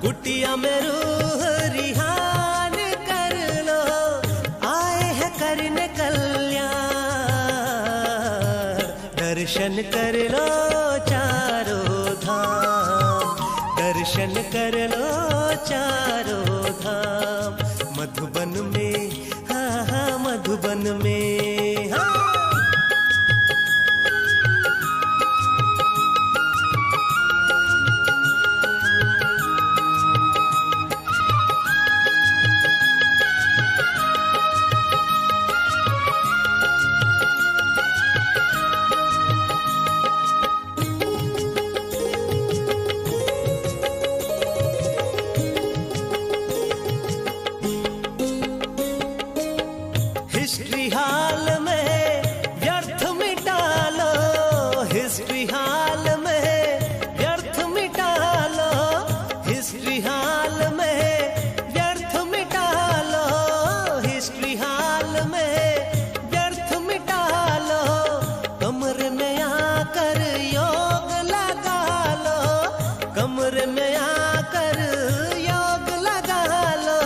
कुटिया में रूह रिहान कर लो, आए हैं करने कल्याण। दर्शन कर लो चारों धाम, दर्शन कर लो चारों धाम। मधुबन में हाँ हाँ मधुबन में हाँ। हिस्ट्री हाल में व्यर्थ मिटा लो, हिस्ट्री हाल में व्यर्थ मिटा लो, हिस्ट्री हाल में व्यर्थ मिटा लो, हिस्ट्री हाल में व्यर्थ मिटा लो। कमरे में आकर योग लगा लो, कमरे में आकर योग लगा लो।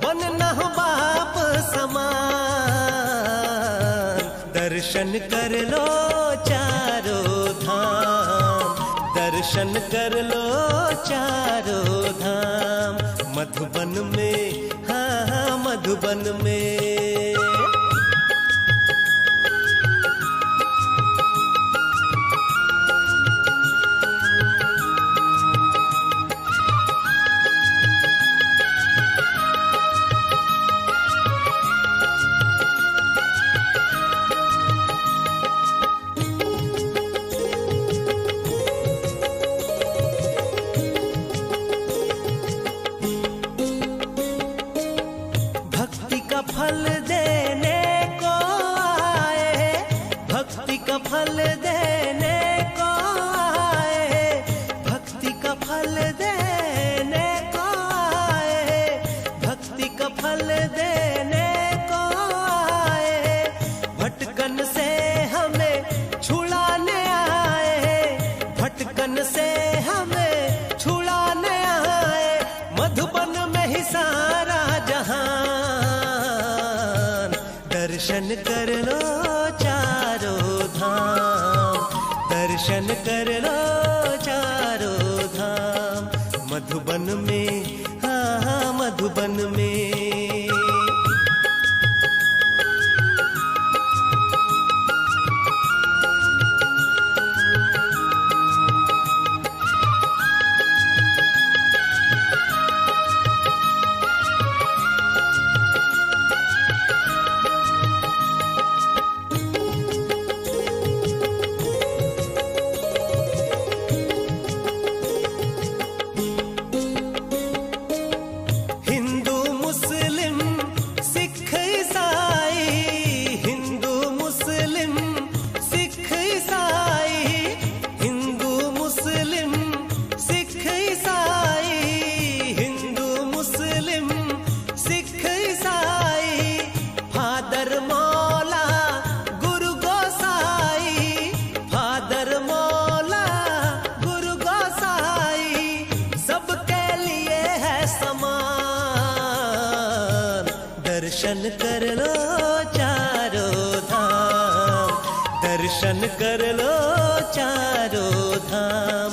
बनना हो बाप समान, दर्शन कर लो चारों धाम, दर्शन कर लो चारों धाम। मधुबन में हाँ हाँ मधुबन में। फल देने को आए, भक्ति का फल देने को आए, भक्ति का फल देने को आए, भक्ति का फल देने को आए। भटकन से हमें छुड़ाने आए, भटकन से हमें छुड़ाने आए। मधुबन में ही सारा जहां, दर्शन कर लो चारों धाम, दर्शन कर लो चारों धाम। मधुबन में हाँ हाँ मधुबन में। दर्शन कर लो चारों धाम, दर्शन कर लो चारों धाम।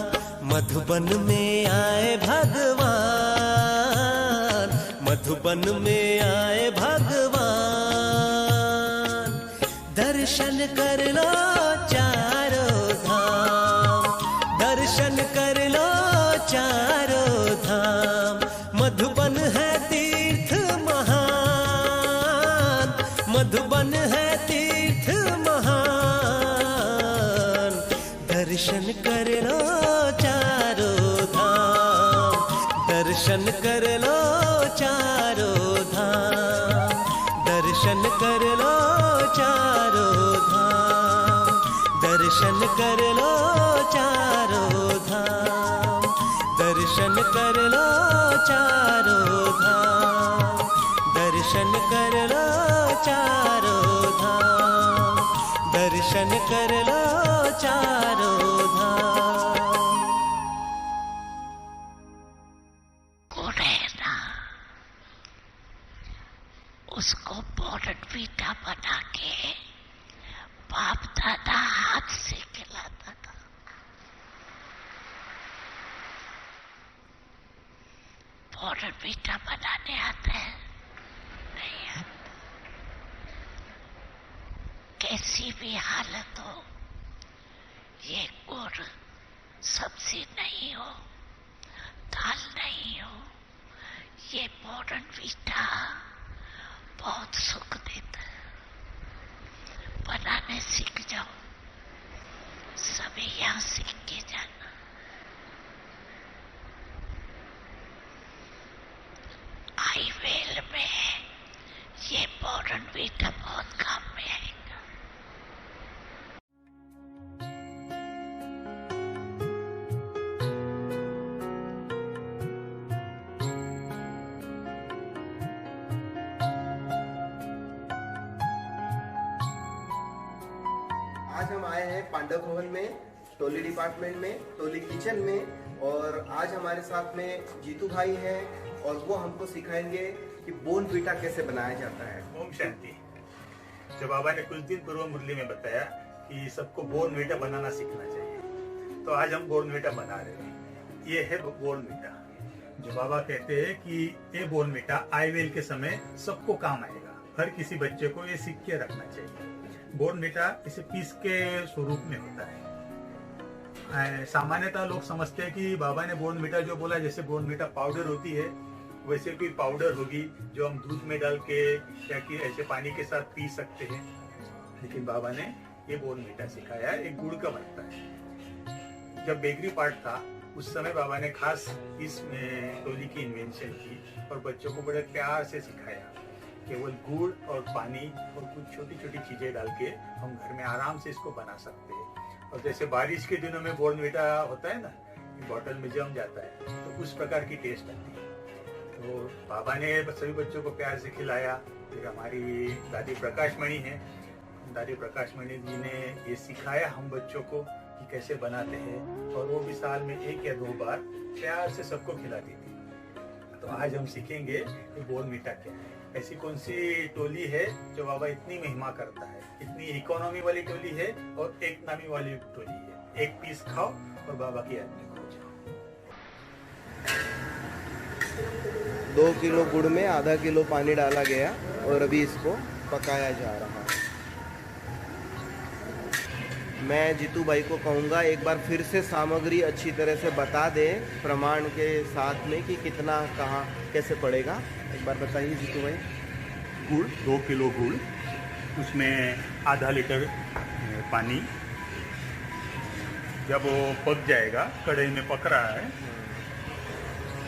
मधुबन में आए भगवान, मधुबन में आए भगवान। दर्शन कर लो चारों धाम, दर्शन कर लो चारों धाम। मधुबन है तीर्थ महान, मधुबन है तीर्थ महान। दर्शन कर लो चारों धाम, दर्शन कर लो चारों धाम, दर्शन कर लो चारों धाम, दर्शन कर लो चारों धाम, दर्शन कर लो चारों धाम, दर्शन कर लो चारों धाम, दर्शन कर लो चारों धाम। उसको बोर्नवीटा बना के बाप दादा हाथ से खिलाता था। बोर्नवीटा बनाने आता है? नहीं आता। कैसी भी हालत हो, ये गुड़ सब्जी नहीं हो, दाल नहीं हो, ये बोर्नवीटा बहुत सुख देता है। बनाने सीख जाओ, सभी यहाँ सीख के जाना। आईवेल में ये बोर्नवीटा बहुत काम में आएगा। आज हम आए हैं पांडव भवन में, टोली डिपार्टमेंट में, टोली किचन में, और आज हमारे साथ में जीतू भाई हैं और वो हमको सिखाएंगे कि बोर्नवीटा कैसे बनाया जाता है। ओम शांति। जब बाबा ने कुछ दिन पूर्व मुरली में बताया कि सबको बोर्नवीटा बनाना सीखना चाहिए, तो आज हम बोर्नवीटा बना रहे हैं। ये है बोर्नवीटा, जो बाबा कहते हैं कि ये बोर्नवीटा आईवेल के समय सबको काम आएगा। हर किसी बच्चे को ये सीख के रखना चाहिए। बोर्नवीटा इसे पीस के स्वरूप में होता है। सामान्यतः लोग समझते हैं कि बाबा ने बोर्नवीटा जो बोला, जैसे बोर्नवीटा पाउडर होती है वैसे कोई पाउडर होगी जो हम दूध में डाल के या कि ऐसे पानी के साथ पी सकते हैं। लेकिन बाबा ने ये बोर्नवीटा सिखाया, एक गुड़ का बनता है। जब बेकरी पार्ट था उस समय बाबा ने खास इस टोली की इन्वेंशन की और बच्चों को बड़े प्यार से सिखाया। केवल गुड़ और पानी और कुछ छोटी छोटी चीजें डाल के हम घर में आराम से इसको बना सकते हैं। और जैसे बारिश के दिनों में बोर्नवीटा होता है ना, बॉटल में जम जाता है, तो उस प्रकार की टेस्ट आती है। तो बाबा ने सभी बच्चों को प्यार से खिलाया। फिर हमारी दादी प्रकाशमणि है, दादी प्रकाशमणि जी ने ये सिखाया हम बच्चों को कि कैसे बनाते हैं, और वो भी साल में 1 या 2 बार प्यार से सबको खिलाती थी। तो आज हम सीखेंगे कि बोर्नवीटा क्या है, ऐसी कौन सी टोली है जो बाबा इतनी महिमा करता है। इतनी इकोनॉमी वाली टोली है और एक नामी वाली टोली है। एक पीस खाओ और बाबा की आदमी खो जाओ। 2 किलो गुड़ में आधा किलो पानी डाला गया और अभी इसको पकाया जा रहा है। मैं जीतू भाई को कहूँगा एक बार फिर से सामग्री अच्छी तरह से बता दें प्रमाण के साथ में कि कितना कहाँ कैसे पड़ेगा। एक बार बताइए जीतू भाई। गुड़ 2 किलो गुड़, उसमें आधा लीटर पानी। जब वो पक जाएगा, कढ़ाई में पक रहा है,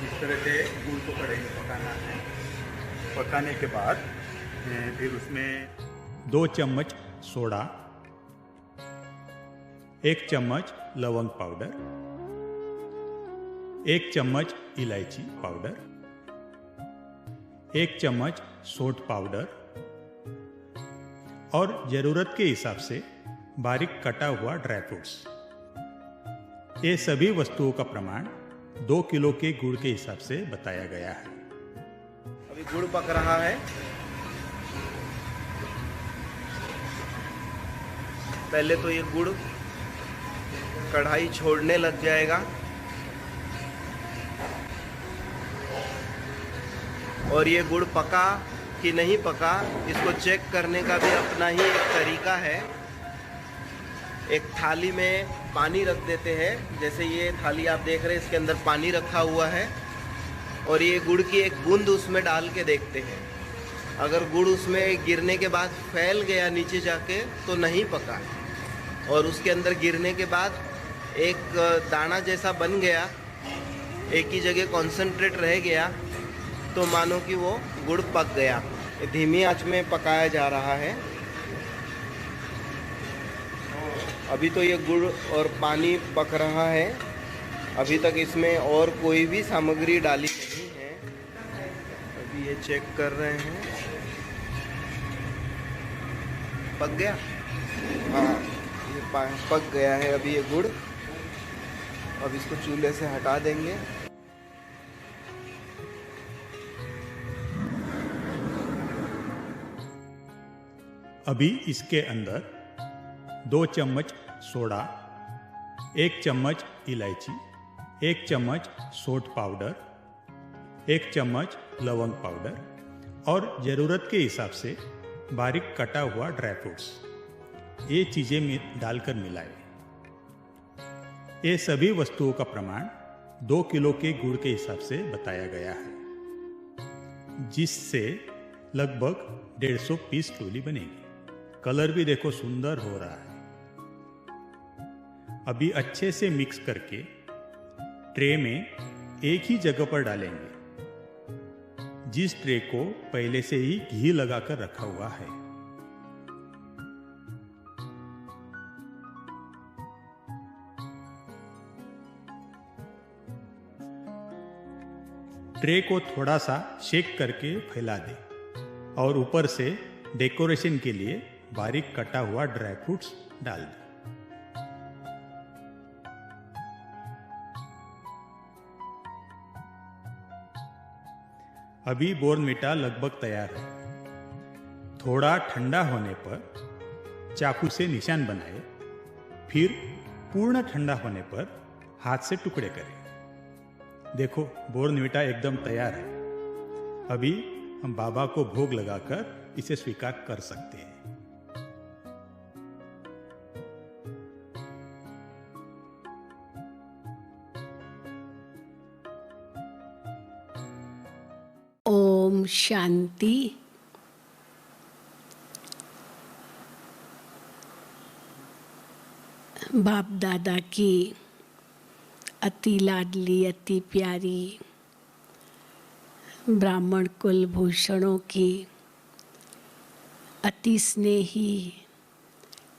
इस तरह से गुड़ को कढ़ाई में पकाना है। पकाने के बाद फिर उसमें 2 चम्मच सोडा, 1 चम्मच लवंग पाउडर, 1 चम्मच इलायची पाउडर, 1 चम्मच सौंठ पाउडर और जरूरत के हिसाब से बारीक कटा हुआ ड्राई फ्रूट्स। ये सभी वस्तुओं का प्रमाण 2 किलो के गुड़ के हिसाब से बताया गया है। अभी गुड़ पक रहा है। पहले तो ये गुड़ कढ़ाई छोड़ने लग जाएगा और ये गुड़ पका कि नहीं पका इसको चेक करने का भी अपना ही एक तरीका है। एक थाली में पानी रख देते हैं, जैसे ये थाली आप देख रहे हैं इसके अंदर पानी रखा हुआ है, और ये गुड़ की एक बूंद उसमें डाल के देखते हैं। अगर गुड़ उसमें गिरने के बाद फैल गया नीचे जाके तो नहीं पका, और उसके अंदर गिरने के बाद एक दाना जैसा बन गया, एक ही जगह कॉन्सेंट्रेट रह गया, तो मानो कि वो गुड़ पक गया। धीमी आंच में पकाया जा रहा है। अभी तो ये गुड़ और पानी पक रहा है, अभी तक इसमें और कोई भी सामग्री डाली नहीं है। अभी ये चेक कर रहे हैं। पक गया? हाँ, ये पक गया है अभी ये गुड़। अब इसको चूल्हे से हटा देंगे। अभी इसके अंदर 2 चम्मच सोडा, 1 चम्मच इलायची, 1 चम्मच सौंठ पाउडर, 1 चम्मच लवंग पाउडर और ज़रूरत के हिसाब से बारीक कटा हुआ ड्राई फ्रूट्स, ये चीज़ें डालकर मिलाएं। ये सभी वस्तुओं का प्रमाण 2 किलो के गुड़ के हिसाब से बताया गया है, जिससे लगभग 150 पीस टोली बनेगी। कलर भी देखो सुंदर हो रहा है। अभी अच्छे से मिक्स करके ट्रे में एक ही जगह पर डालेंगे, जिस ट्रे को पहले से ही घी लगाकर रखा हुआ है। ट्रे को थोड़ा सा शेक करके फैला दें और ऊपर से डेकोरेशन के लिए बारीक कटा हुआ ड्राई फ्रूट्स डाल दें। अभी बोर्नविटा लगभग तैयार है। थोड़ा ठंडा होने पर चाकू से निशान बनाए, फिर पूर्ण ठंडा होने पर हाथ से टुकड़े करें। देखो बोर्नविटा एकदम तैयार है। अभी हम बाबा को भोग लगाकर इसे स्वीकार कर सकते हैं। ओम शांति। बाप दादा की अति लाडली, अति प्यारी ब्राह्मण कुल भूषणों की अति स्नेही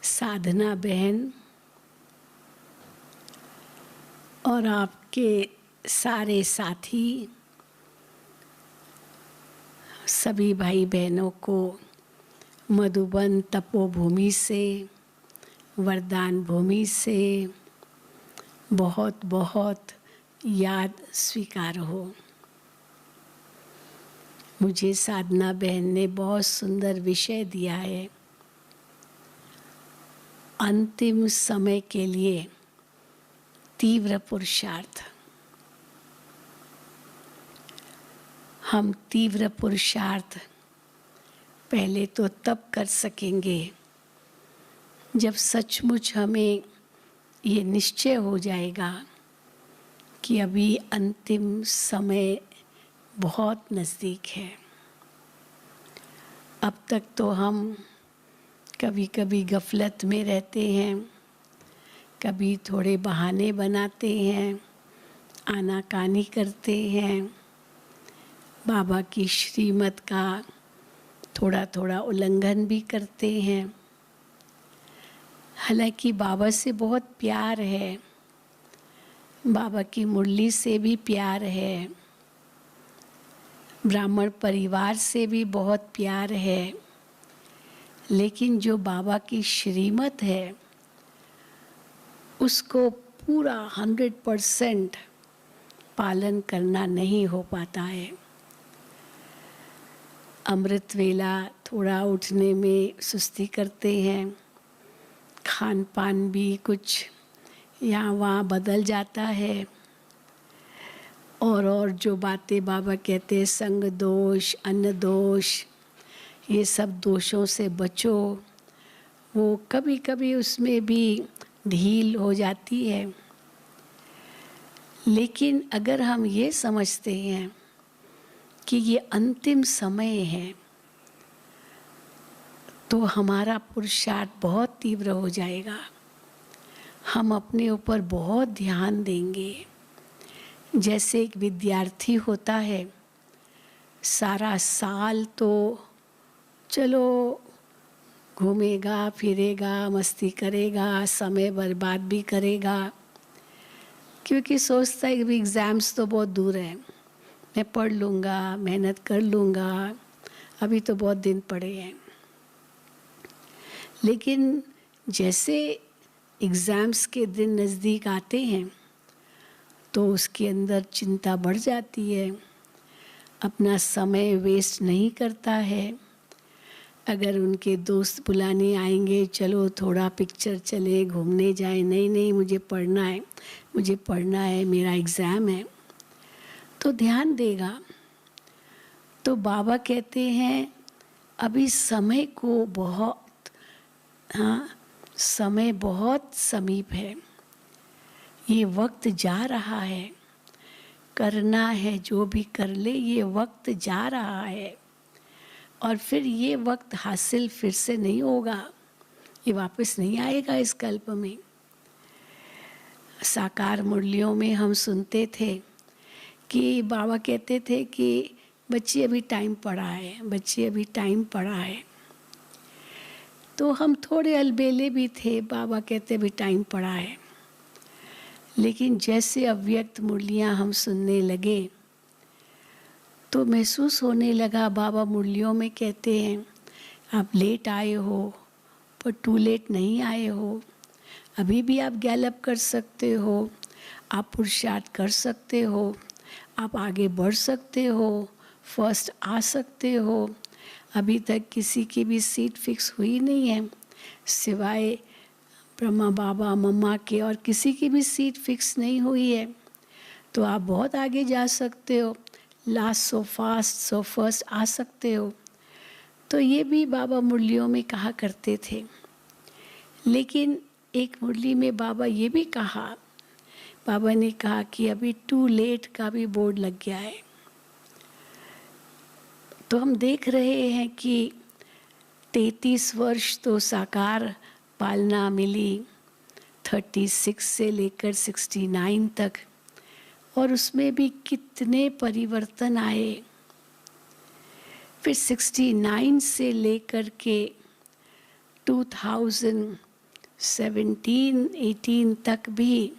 साधना बहन और आपके सारे साथी सभी भाई बहनों को मधुबन तपोभूमि से, वरदान भूमि से बहुत बहुत याद स्वीकार हो। मुझे साधना बहन ने बहुत सुंदर विषय दिया है। अंतिम समय के लिए तीव्र पुरुषार्थ। हम तीव्र पुरुषार्थ पहले तो तब कर सकेंगे जब सचमुच हमें ये निश्चय हो जाएगा कि अभी अंतिम समय बहुत नज़दीक है। अब तक तो हम कभी कभी गफलत में रहते हैं, कभी थोड़े बहाने बनाते हैं, आनाकानी करते हैं, बाबा की श्रीमत का थोड़ा थोड़ा उल्लंघन भी करते हैं। हालांकि बाबा से बहुत प्यार है, बाबा की मुरली से भी प्यार है, ब्राह्मण परिवार से भी बहुत प्यार है, लेकिन जो बाबा की श्रीमत है उसको पूरा 100% पालन करना नहीं हो पाता है। अमृत वेला थोड़ा उठने में सुस्ती करते हैं, खान पान भी कुछ यहाँ वहाँ बदल जाता है, और जो बातें बाबा कहते हैं संग दोष, अन्न दोष, ये सब दोषों से बचो, वो कभी कभी उसमें भी ढील हो जाती है। लेकिन अगर हम ये समझते हैं कि ये अंतिम समय है तो हमारा पुरुषार्थ बहुत तीव्र हो जाएगा। हम अपने ऊपर बहुत ध्यान देंगे। जैसे एक विद्यार्थी होता है, सारा साल तो चलो घूमेगा फिरेगा, मस्ती करेगा, समय बर्बाद भी करेगा, क्योंकि सोचता है कि एग्ज़ाम्स तो बहुत दूर है, मैं पढ़ लूँगा, मेहनत कर लूँगा, अभी तो बहुत दिन पड़े हैं। लेकिन जैसे एग्ज़ाम्स के दिन नज़दीक आते हैं तो उसके अंदर चिंता बढ़ जाती है, अपना समय वेस्ट नहीं करता है, अगर उनके दोस्त बुलाने आएंगे, चलो थोड़ा पिक्चर चले, घूमने जाए, नहीं नहीं मुझे पढ़ना है, मुझे पढ़ना है, मेरा एग्ज़ाम है, तो ध्यान देगा। तो बाबा कहते हैं अभी समय को बहुत, हाँ, समय बहुत समीप है, ये वक्त जा रहा है, करना है जो भी कर ले, ये वक्त जा रहा है और फिर ये वक्त हासिल फिर से नहीं होगा, ये वापस नहीं आएगा इस कल्प में। साकार मुरलियों में हम सुनते थे कि बाबा कहते थे कि बच्ची अभी टाइम पड़ा है, बच्ची अभी टाइम पड़ा है। तो हम थोड़े अलबेले भी थे, बाबा कहते अभी टाइम पड़ा है। लेकिन जैसे अव्यक्त मुरलियाँ हम सुनने लगे तो महसूस होने लगा, बाबा मुरलियों में कहते हैं आप लेट आए हो पर टू लेट नहीं आए हो, अभी भी आप गैलअप कर सकते हो, आप पुरुषार्थ कर सकते हो, आप आगे बढ़ सकते हो, फर्स्ट आ सकते हो। अभी तक किसी की भी सीट फिक्स हुई नहीं है सिवाय ब्रह्मा बाबा मम्मा के, और किसी की भी सीट फिक्स नहीं हुई है, तो आप बहुत आगे जा सकते हो, last so fast so first आ सकते हो। तो ये भी बाबा मुरलियों में कहा करते थे। लेकिन एक मुरली में बाबा ये भी कहा, बाबा ने कहा कि अभी टू लेट का भी बोर्ड लग गया है। तो हम देख रहे हैं कि 33 वर्ष तो साकार पालना मिली, 36 से लेकर 69 तक, और उसमें भी कितने परिवर्तन आए। फिर 69 से लेकर के 2017-18 तक भी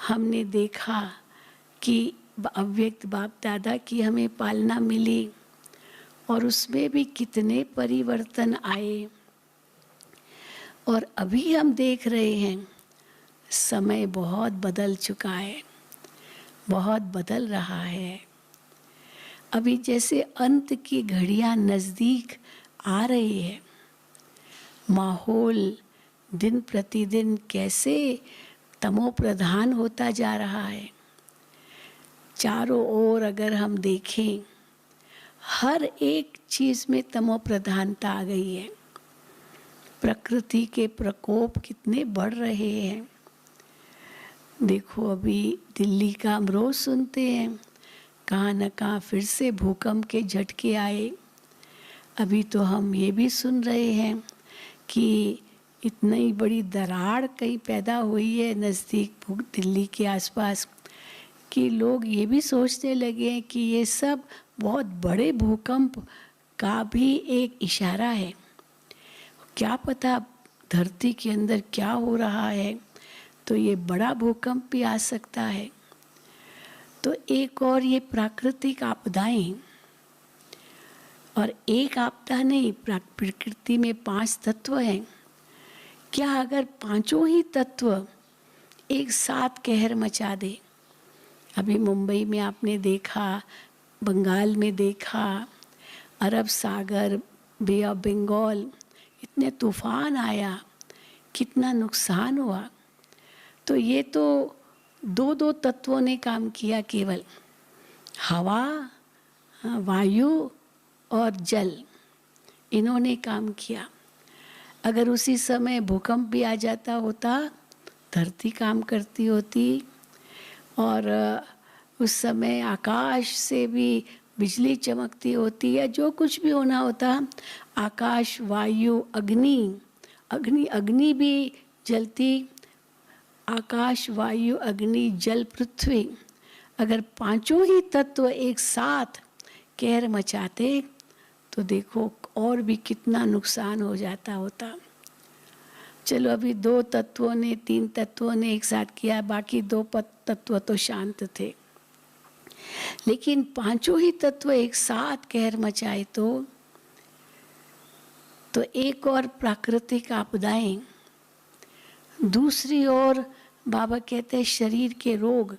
हमने देखा कि अव्यक्त बाप दादा की हमें पालना मिली, और उसमें भी कितने परिवर्तन आए। और अभी हम देख रहे हैं समय बहुत बदल चुका है, बहुत बदल रहा है। अभी जैसे अंत की घड़ियां नज़दीक आ रही है, माहौल दिन प्रतिदिन कैसे तमो प्रधान होता जा रहा है। चारों ओर अगर हम देखें, हर एक चीज़ में तमो प्रधानता आ गई है। प्रकृति के प्रकोप कितने बढ़ रहे हैं। देखो अभी दिल्ली का हम रोज़ सुनते हैं, कहाँ न कहाँ फिर से भूकंप के झटके आए। अभी तो हम ये भी सुन रहे हैं कि इतनी बड़ी दरार कहीं पैदा हुई है नज़दीक दिल्ली के आसपास, कि लोग ये भी सोचने लगे हैं कि ये सब बहुत बड़े भूकंप का भी एक इशारा है। क्या पता धरती के अंदर क्या हो रहा है, तो ये बड़ा भूकंप भी आ सकता है। तो एक और ये प्राकृतिक आपदाएं, और एक आपदा नहीं, प्रकृति में 5 तत्व हैं। क्या अगर पांचों ही तत्व एक साथ कहर मचा दे? अभी मुंबई में आपने देखा, बंगाल में देखा, अरब सागर, बे ऑफ बंगाल, इतने तूफान आया, कितना नुकसान हुआ। तो ये तो दो तत्वों ने काम किया, केवल हवा, वायु और जल, इन्होंने काम किया। अगर उसी समय भूकंप भी आ जाता होता, धरती काम करती होती, और उस समय आकाश से भी बिजली चमकती होती, या जो कुछ भी होना होता, आकाश, वायु, अग्नि भी जलती, आकाश, वायु, अग्नि, जल, पृथ्वी, अगर पांचों ही तत्व एक साथ कहर मचाते तो देखो और भी कितना नुकसान हो जाता होता। चलो अभी 2 तत्वों ने, 3 तत्वों ने एक साथ किया, बाकी 2 तत्व तो शांत थे। लेकिन पांचों ही तत्व एक साथ कहर मचाए तो एक और प्राकृतिक आपदाएं, दूसरी ओर बाबा कहते हैं शरीर के रोग।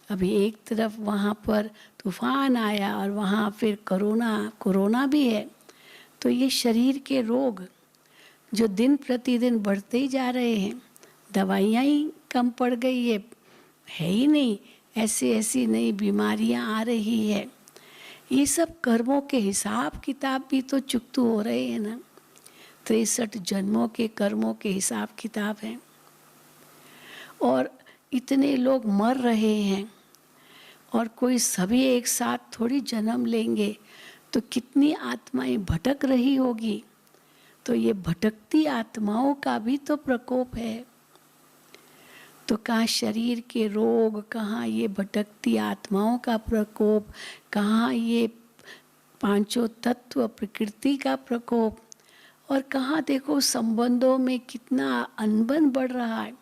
अभी एक तरफ वहाँ पर तूफान आया और वहाँ फिर कोरोना भी है, तो ये शरीर के रोग जो दिन प्रतिदिन बढ़ते ही जा रहे हैं, दवाइयाँ ही कम पड़ गई है ही नहीं, ऐसी ऐसी नई बीमारियाँ आ रही है। ये सब कर्मों के हिसाब किताब भी तो चुकतू हो रहे हैं ना। 63 जन्मों के कर्मों के हिसाब किताब हैं, और इतने लोग मर रहे हैं, और कोई सभी एक साथ थोड़ी जन्म लेंगे, तो कितनी आत्माएं भटक रही होगी। तो ये भटकती आत्माओं का भी तो प्रकोप है। तो कहाँ शरीर के रोग, कहाँ ये भटकती आत्माओं का प्रकोप, कहाँ ये पांचों तत्व प्रकृति का प्रकोप, और कहाँ देखो संबंधों में कितना अनबन बढ़ रहा है,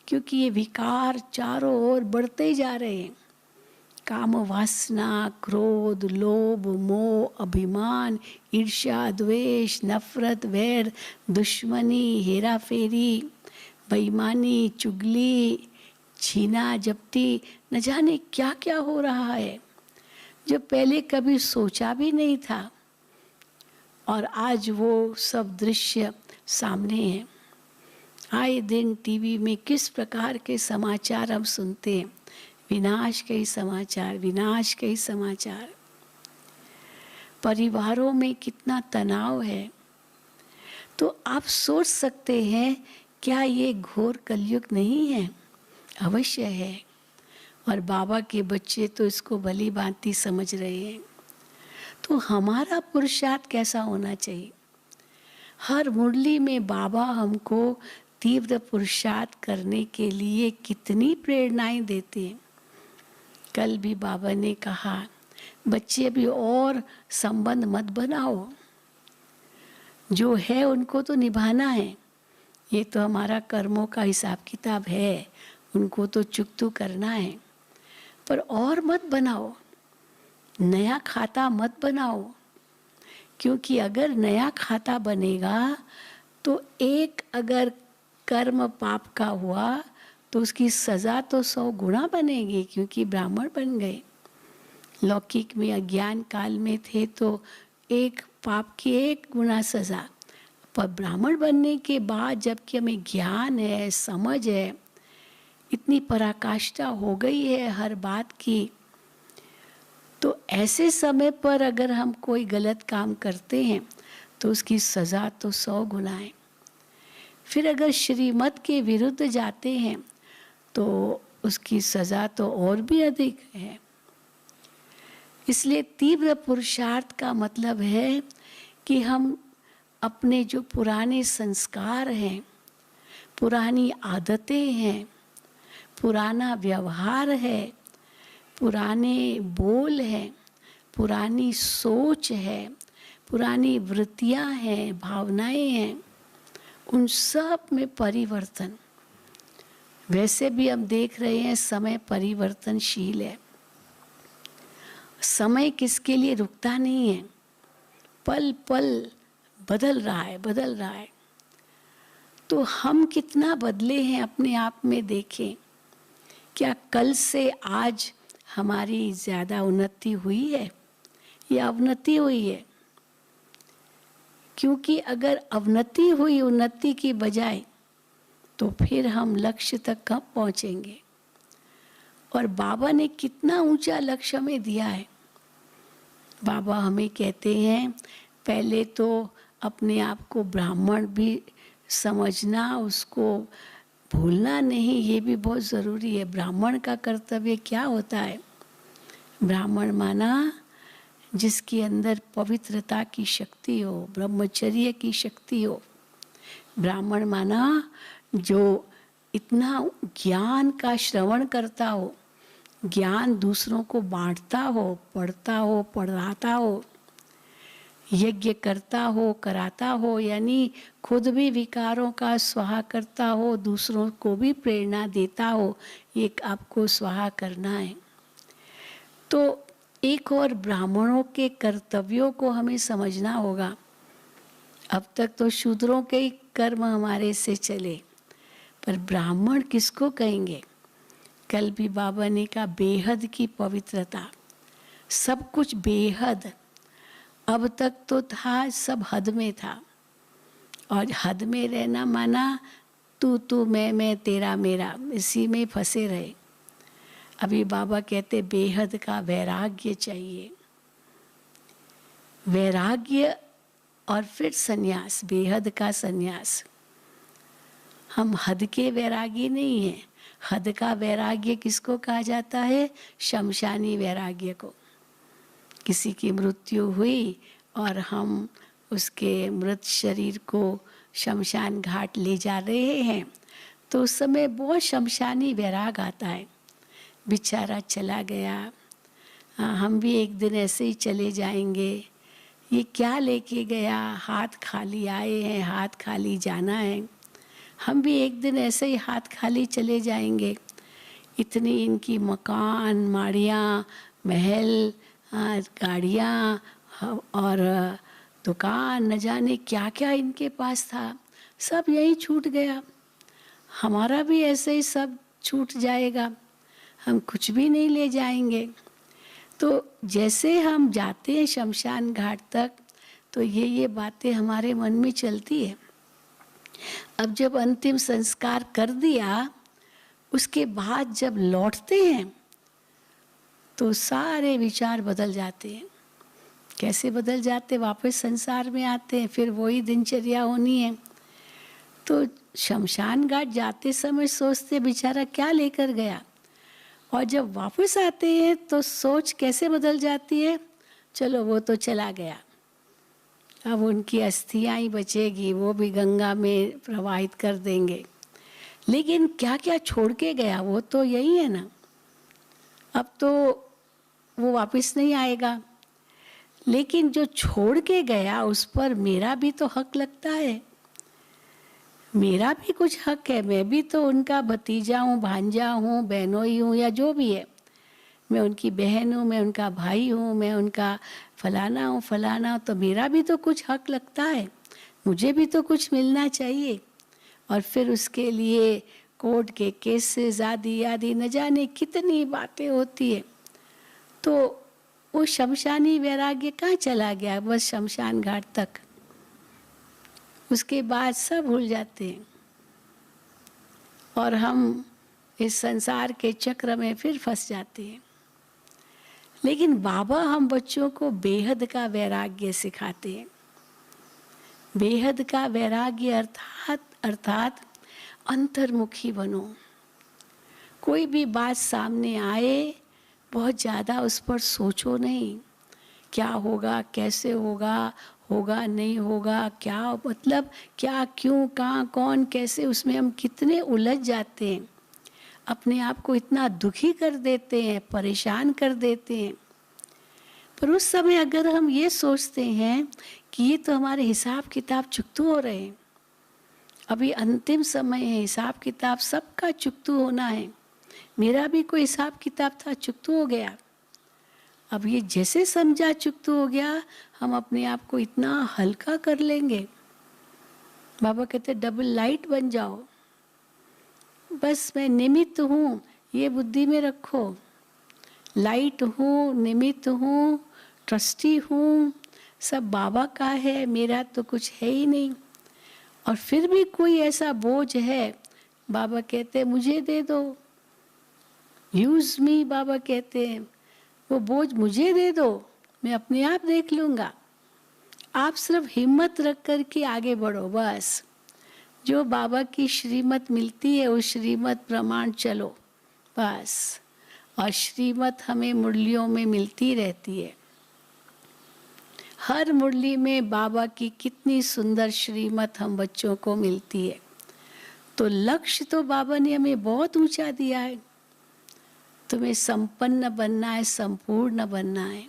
क्योंकि ये विकार चारों ओर बढ़ते ही जा रहे हैं। काम वासना, क्रोध, लोभ, मोह, अभिमान, ईर्ष्या, द्वेष, नफरत, वैर, दुश्मनी, हेरा फेरी, बेईमानी, चुगली, छीना झपटी, न जाने क्या क्या हो रहा है, जो पहले कभी सोचा भी नहीं था, और आज वो सब दृश्य सामने हैं। आए दिन टीवी में किस प्रकार के समाचार हम सुनते हैं, विनाश के ही समाचार, विनाश के ही समाचार। परिवारों में कितना तनाव है। तो आप सोच सकते हैं, क्या ये घोर कलयुग नहीं है? अवश्य है, और बाबा के बच्चे तो इसको भली भांति समझ रहे हैं। तो हमारा पुरुषार्थ कैसा होना चाहिए? हर मुरली में बाबा हमको तीव्र पुरुषार्थ करने के लिए कितनी प्रेरणाएं देते हैं। कल भी बाबा ने कहा, बच्चे अभी और संबंध मत बनाओ, जो है उनको तो निभाना है, ये तो हमारा कर्मों का हिसाब किताब है, उनको तो चुकतू करना है, पर और मत बनाओ, नया खाता मत बनाओ, क्योंकि अगर नया खाता बनेगा तो एक अगर कर्म पाप का हुआ तो उसकी सज़ा तो 100 गुना बनेगी, क्योंकि ब्राह्मण बन गए। लौकिक में अज्ञान काल में थे तो एक पाप की 1 गुना सज़ा, पर ब्राह्मण बनने के बाद जबकि हमें ज्ञान है, समझ है, इतनी पराकाष्ठा हो गई है हर बात की, तो ऐसे समय पर अगर हम कोई गलत काम करते हैं तो उसकी सज़ा तो 100 गुना है। फिर अगर श्रीमत के विरुद्ध जाते हैं तो उसकी सज़ा तो और भी अधिक है। इसलिए तीव्र पुरुषार्थ का मतलब है कि हम अपने जो पुराने संस्कार हैं, पुरानी आदतें हैं, पुराना व्यवहार है, पुराने बोल हैं, पुरानी सोच है, पुरानी वृत्तियां हैं, भावनाएं हैं, उन सब में परिवर्तन। वैसे भी हम देख रहे हैं समय परिवर्तनशील है, समय किसके लिए रुकता नहीं है, पल पल बदल रहा है, बदल रहा है। तो हम कितना बदले हैं अपने आप में देखें। क्या कल से आज हमारी ज़्यादा उन्नति हुई है या अवनति हुई है? क्योंकि अगर अवनति हुई उन्नति की बजाय तो फिर हम लक्ष्य तक कब पहुंचेंगे। और बाबा ने कितना ऊंचा लक्ष्य हमें दिया है। बाबा हमें कहते हैं पहले तो अपने आप को ब्राह्मण भी समझना, उसको भूलना नहीं, ये भी बहुत ज़रूरी है। ब्राह्मण का कर्तव्य क्या होता है? ब्राह्मण माना जिसके अंदर पवित्रता की शक्ति हो, ब्रह्मचर्य की शक्ति हो। ब्राह्मण माना जो इतना ज्ञान का श्रवण करता हो, ज्ञान दूसरों को बांटता हो, पढ़ता हो, पढ़ाता हो, यज्ञ करता हो, कराता हो, यानी खुद भी विकारों का स्वाहा करता हो, दूसरों को भी प्रेरणा देता हो, ये आपको स्वाहा करना है। तो एक और ब्राह्मणों के कर्तव्यों को हमें समझना होगा। अब तक तो शूद्रों के ही कर्म हमारे से चले, पर ब्राह्मण किसको कहेंगे? कल भी बाबा ने कहा बेहद की पवित्रता, सब कुछ बेहद, अब तक तो था, सब हद में था, और हद में रहना माना तू मैं तेरा मेरा, इसी में फंसे रहे। अभी बाबा कहते बेहद का वैराग्य चाहिए, वैराग्य और फिर सन्यास, बेहद का सन्यास। हम हद के वैरागी नहीं हैं। हद का वैराग्य किसको कहा जाता है? शमशानी वैराग्य को। किसी की मृत्यु हुई और हम उसके मृत शरीर को शमशान घाट ले जा रहे हैं, तो उस समय बहुत शमशानी वैराग आता है। बेचारा चला गया, हम भी एक दिन ऐसे ही चले जाएंगे, ये क्या लेके गया, हाथ खाली आए हैं, हाथ खाली जाना है, हम भी एक दिन ऐसे ही हाथ खाली चले जाएंगे। इतनी इनकी मकान, माड़ियाँ, महल, गाड़ियाँ और दुकान, न जाने क्या क्या इनके पास था, सब यहीं छूट गया। हमारा भी ऐसे ही सब छूट जाएगा, हम कुछ भी नहीं ले जाएंगे। तो जैसे हम जाते हैं शमशान घाट तक, तो ये बातें हमारे मन में चलती है। अब जब अंतिम संस्कार कर दिया, उसके बाद जब लौटते हैं तो सारे विचार बदल जाते हैं। कैसे बदल जाते? वापस संसार में आते हैं, फिर वही दिनचर्या होनी है। तो शमशान घाट जाते समय सोचते बेचारा क्या लेकर गया, और जब वापस आते हैं तो सोच कैसे बदल जाती है, चलो वो तो चला गया, अब उनकी अस्थियां ही बचेगी, वो भी गंगा में प्रवाहित कर देंगे। लेकिन क्या क्या छोड़ के गया, वो तो यही है ना, अब तो वो वापस नहीं आएगा। लेकिन जो छोड़ के गया उस पर मेरा भी तो हक लगता है, मेरा भी कुछ हक है। मैं भी तो उनका भतीजा हूँ, भांजा हूँ, बहनोई हूँ, या जो भी है, मैं उनकी बहन हूँ, मैं उनका भाई हूँ, मैं उनका फलाना हूँ, फलाना, तो मेरा भी तो कुछ हक लगता है, मुझे भी तो कुछ मिलना चाहिए। और फिर उसके लिए कोर्ट के केसेस आदि आदि न जाने कितनी बातें होती है। तो वो शमशानी वैराग्य कहाँ चला गया? बस शमशान घाट तक, उसके बाद सब भूल जाते हैं और हम इस संसार के चक्र में फिर फंस जाते हैं। लेकिन बाबा हम बच्चों को बेहद का वैराग्य सिखाते हैं। बेहद का वैराग्य अर्थात अंतर्मुखी बनो। कोई भी बात सामने आए, बहुत ज़्यादा उस पर सोचो नहीं, क्या होगा, कैसे होगा, होगा नहीं होगा, क्या मतलब, क्या, क्यों, कहाँ, कौन, कैसे, उसमें हम कितने उलझ जाते हैं, अपने आप को इतना दुखी कर देते हैं, परेशान कर देते हैं। पर उस समय अगर हम ये सोचते हैं कि ये तो हमारे हिसाब किताब चुकतू हो रहे हैं, अभी अंतिम समय है, हिसाब किताब सबका चुकतू होना है, मेरा भी कोई हिसाब किताब था, चुकतू हो गया, अब ये जैसे समझा चुकतू हो गया, हम अपने आप को इतना हल्का कर लेंगे। बाबा कहते डबल लाइट बन जाओ, बस मैं निमित्त हूँ, ये बुद्धि में रखो, लाइट हूँ, निमित्त हूँ, ट्रस्टी हूँ, सब बाबा का है, मेरा तो कुछ है ही नहीं। और फिर भी कोई ऐसा बोझ है, बाबा कहते हैं मुझे दे दो, यूज मी, बाबा कहते हैं वो बोझ मुझे दे दो, मैं अपने आप देख लूँगा, आप सिर्फ हिम्मत रख कर के आगे बढ़ो। बस जो बाबा की श्रीमत मिलती है उस श्रीमत प्रमाण चलो बस। और श्रीमत हमें मुरलियों में मिलती रहती है, हर मुरली में बाबा की कितनी सुंदर श्रीमत हम बच्चों को मिलती है। तो लक्ष्य तो बाबा ने हमें बहुत ऊंचा दिया है, तुम्हें संपन्न बनना है, संपूर्ण बनना है,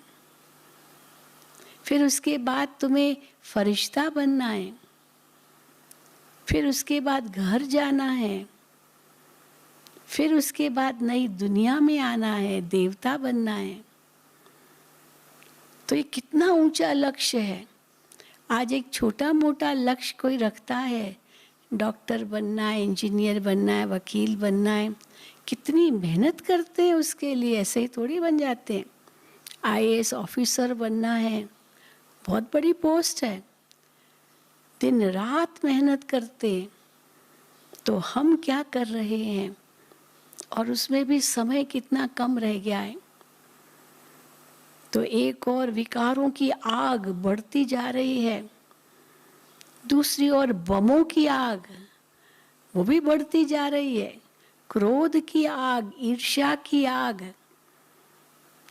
फिर उसके बाद तुम्हें फरिश्ता बनना है, फिर उसके बाद घर जाना है, फिर उसके बाद नई दुनिया में आना है, देवता बनना है। तो ये कितना ऊंचा लक्ष्य है। आज एक छोटा मोटा लक्ष्य कोई रखता है, डॉक्टर बनना है, इंजीनियर बनना है, वकील बनना है, कितनी मेहनत करते हैं उसके लिए, ऐसे ही थोड़ी बन जाते हैं। आईएएस ऑफिसर बनना है, बहुत बड़ी पोस्ट है, दिन रात मेहनत करते, तो हम क्या कर रहे हैं, और उसमें भी समय कितना कम रह गया है। तो एक और विकारों की आग बढ़ती जा रही है, दूसरी ओर बमों की आग वो भी बढ़ती जा रही है। क्रोध की आग, ईर्ष्या की आग,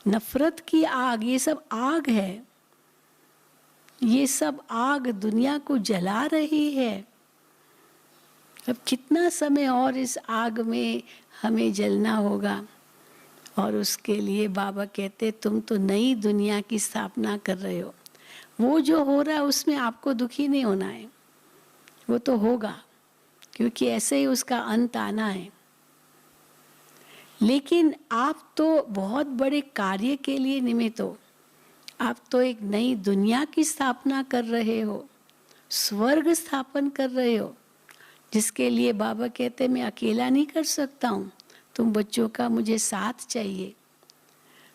नफरत की आग, ये सब आग है, ये सब आग दुनिया को जला रही है। अब कितना समय और इस आग में हमें जलना होगा। और उसके लिए बाबा कहते तुम तो नई दुनिया की स्थापना कर रहे हो। वो जो हो रहा है उसमें आपको दुखी नहीं होना है, वो तो होगा, क्योंकि ऐसे ही उसका अंत आना है। लेकिन आप तो बहुत बड़े कार्य के लिए निमित्त हो। आप तो एक नई दुनिया की स्थापना कर रहे हो, स्वर्ग स्थापन कर रहे हो, जिसके लिए बाबा कहते मैं अकेला नहीं कर सकता हूँ, तुम बच्चों का मुझे साथ चाहिए।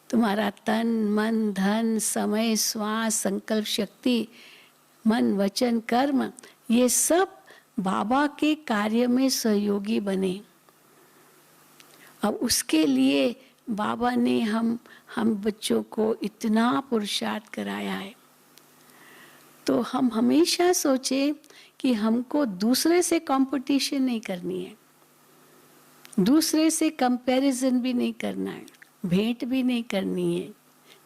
तुम्हारा तन मन धन समय श्वास संकल्प शक्ति मन वचन कर्म ये सब बाबा के कार्य में सहयोगी बने। अब उसके लिए बाबा ने हम बच्चों को इतना पुरुषार्थ कराया है। तो हम हमेशा सोचें कि हमको दूसरे से कंपटीशन नहीं करनी है, दूसरे से कंपैरिजन भी नहीं करना है, भेंट भी नहीं करनी है,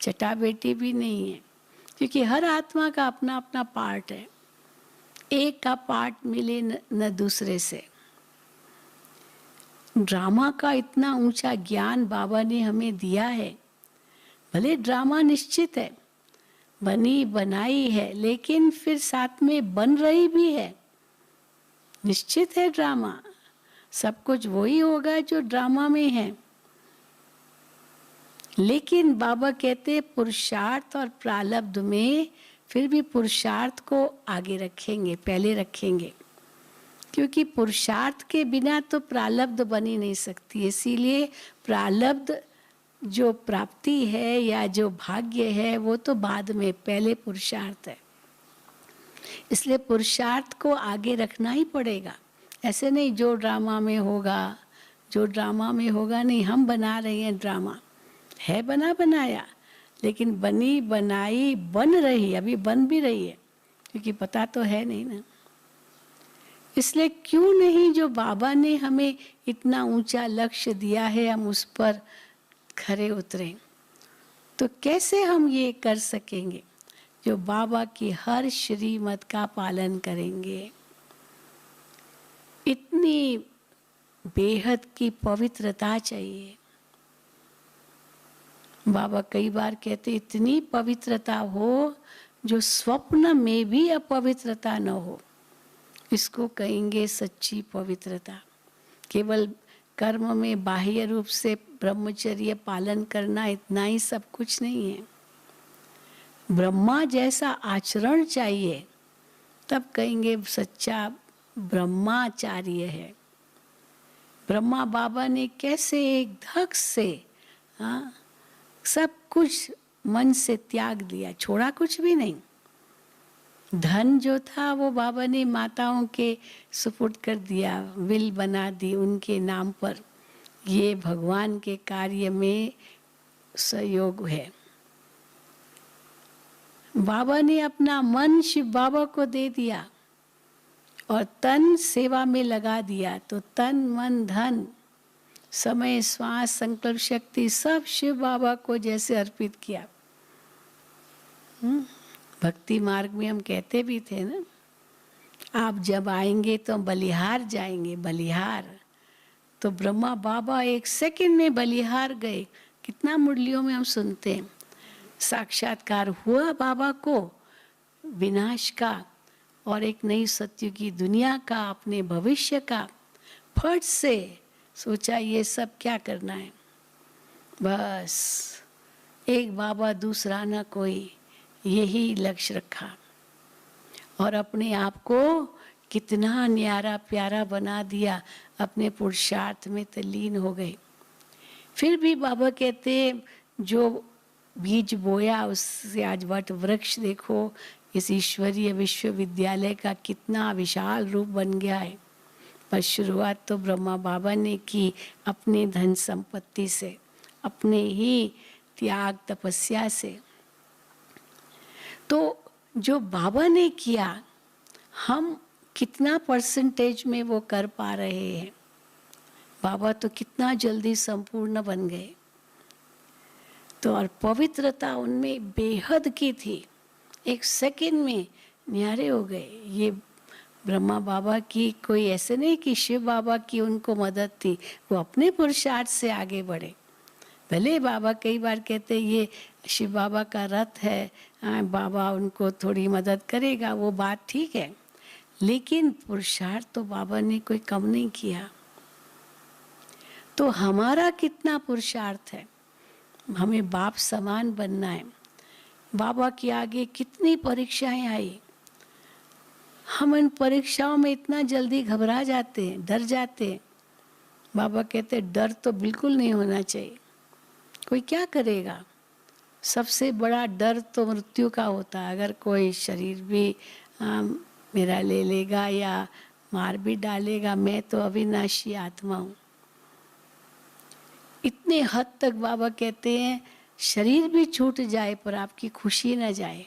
चटाबेटी भी नहीं है, क्योंकि हर आत्मा का अपना अपना पार्ट है। एक का पार्ट मिले न दूसरे से। ड्रामा का इतना ऊंचा ज्ञान बाबा ने हमें दिया है। भले ड्रामा निश्चित है, बनी बनाई है, लेकिन फिर साथ में बन रही भी है। निश्चित है ड्रामा, सब कुछ वही होगा जो ड्रामा में है। लेकिन बाबा कहते पुरुषार्थ और प्रारब्ध में फिर भी पुरुषार्थ को आगे रखेंगे, पहले रखेंगे, क्योंकि पुरुषार्थ के बिना तो प्रारब्ध बन ही नहीं सकती। इसीलिए प्रारब्ध जो प्राप्ति है या जो भाग्य है वो तो बाद में, पहले पुरुषार्थ है। इसलिए पुरुषार्थ को आगे रखना ही पड़ेगा। ऐसे नहीं जो ड्रामा में होगा, जो ड्रामा में होगा नहीं। हम बना रहे हैं ड्रामा, है बना बनाया, लेकिन बनी बनाई बन रही, अभी बन भी रही है, क्योंकि पता तो है नहीं ना। इसलिए क्यों नहीं जो बाबा ने हमें इतना ऊंचा लक्ष्य दिया है हम उस पर खरे उतरें। तो कैसे हम ये कर सकेंगे जो बाबा की हर श्रीमत का पालन करेंगे। इतनी बेहद की पवित्रता चाहिए। बाबा कई बार कहते इतनी पवित्रता हो जो स्वप्न में भी अपवित्रता न हो, इसको कहेंगे सच्ची पवित्रता। केवल कर्म में बाह्य रूप से ब्रह्मचर्य पालन करना इतना ही सब कुछ नहीं है। ब्रह्मा जैसा आचरण चाहिए, तब कहेंगे सच्चा ब्रह्माचार्य है। ब्रह्मा बाबा ने कैसे एक धक से सब कुछ मन से त्याग दिया, छोड़ा कुछ भी नहीं। धन जो था वो बाबा ने माताओं के सुपुर्द कर दिया, विल बना दी उनके नाम पर। ये भगवान के कार्य में सहयोग है। बाबा ने अपना मन शिव बाबा को दे दिया और तन सेवा में लगा दिया। तो तन मन धन समय श्वास संकल्प शक्ति सब शिव बाबा को जैसे अर्पित किया। भक्ति मार्ग में हम कहते भी थे ना, आप जब आएंगे तो बलिहार जाएंगे, बलिहार। तो ब्रह्मा बाबा एक सेकंड में बलिहार गए। कितना मुरलियों में हम सुनते हैं, साक्षात्कार हुआ बाबा को विनाश का और एक नई सत्य की दुनिया का, अपने भविष्य का। फट से सोचा ये सब क्या करना है, बस एक बाबा दूसरा ना कोई, यही लक्ष्य रखा और अपने आप को कितना न्यारा प्यारा बना दिया, अपने पुरुषार्थ में तल्लीन हो गए। फिर भी बाबा कहते जो बीज बोया उससे आज वट वृक्ष देखो, इस ईश्वरीय विश्वविद्यालय का कितना विशाल रूप बन गया है। पर शुरुआत तो ब्रह्मा बाबा ने की अपने धन संपत्ति से, अपने ही त्याग तपस्या से। तो जो बाबा ने किया, हम कितना परसेंटेज में वो कर पा रहे हैं। बाबा तो कितना जल्दी संपूर्ण बन गए। तो और पवित्रता उनमें बेहद की थी, एक सेकंड में न्यारे हो गए। ये ब्रह्मा बाबा की कोई ऐसे नहीं कि शिव बाबा की उनको मदद थी, वो अपने पुरुषार्थ से आगे बढ़े। भले बाबा कई बार कहते ये शिव बाबा का रथ है, बाबा उनको थोड़ी मदद करेगा, वो बात ठीक है, लेकिन पुरुषार्थ तो बाबा ने कोई कम नहीं किया। तो हमारा कितना पुरुषार्थ है, हमें बाप समान बनना है। बाबा के आगे कितनी परीक्षाएं आई, हम इन परीक्षाओं में इतना जल्दी घबरा जाते हैं, डर जाते हैं। बाबा कहते हैं डर तो बिल्कुल नहीं होना चाहिए। कोई क्या करेगा, सबसे बड़ा डर तो मृत्यु का होता है। अगर कोई शरीर भी मेरा ले लेगा या मार भी डालेगा, मैं तो अविनाशी आत्मा हूँ। इतने हद तक बाबा कहते हैं शरीर भी छूट जाए पर आपकी खुशी न जाए।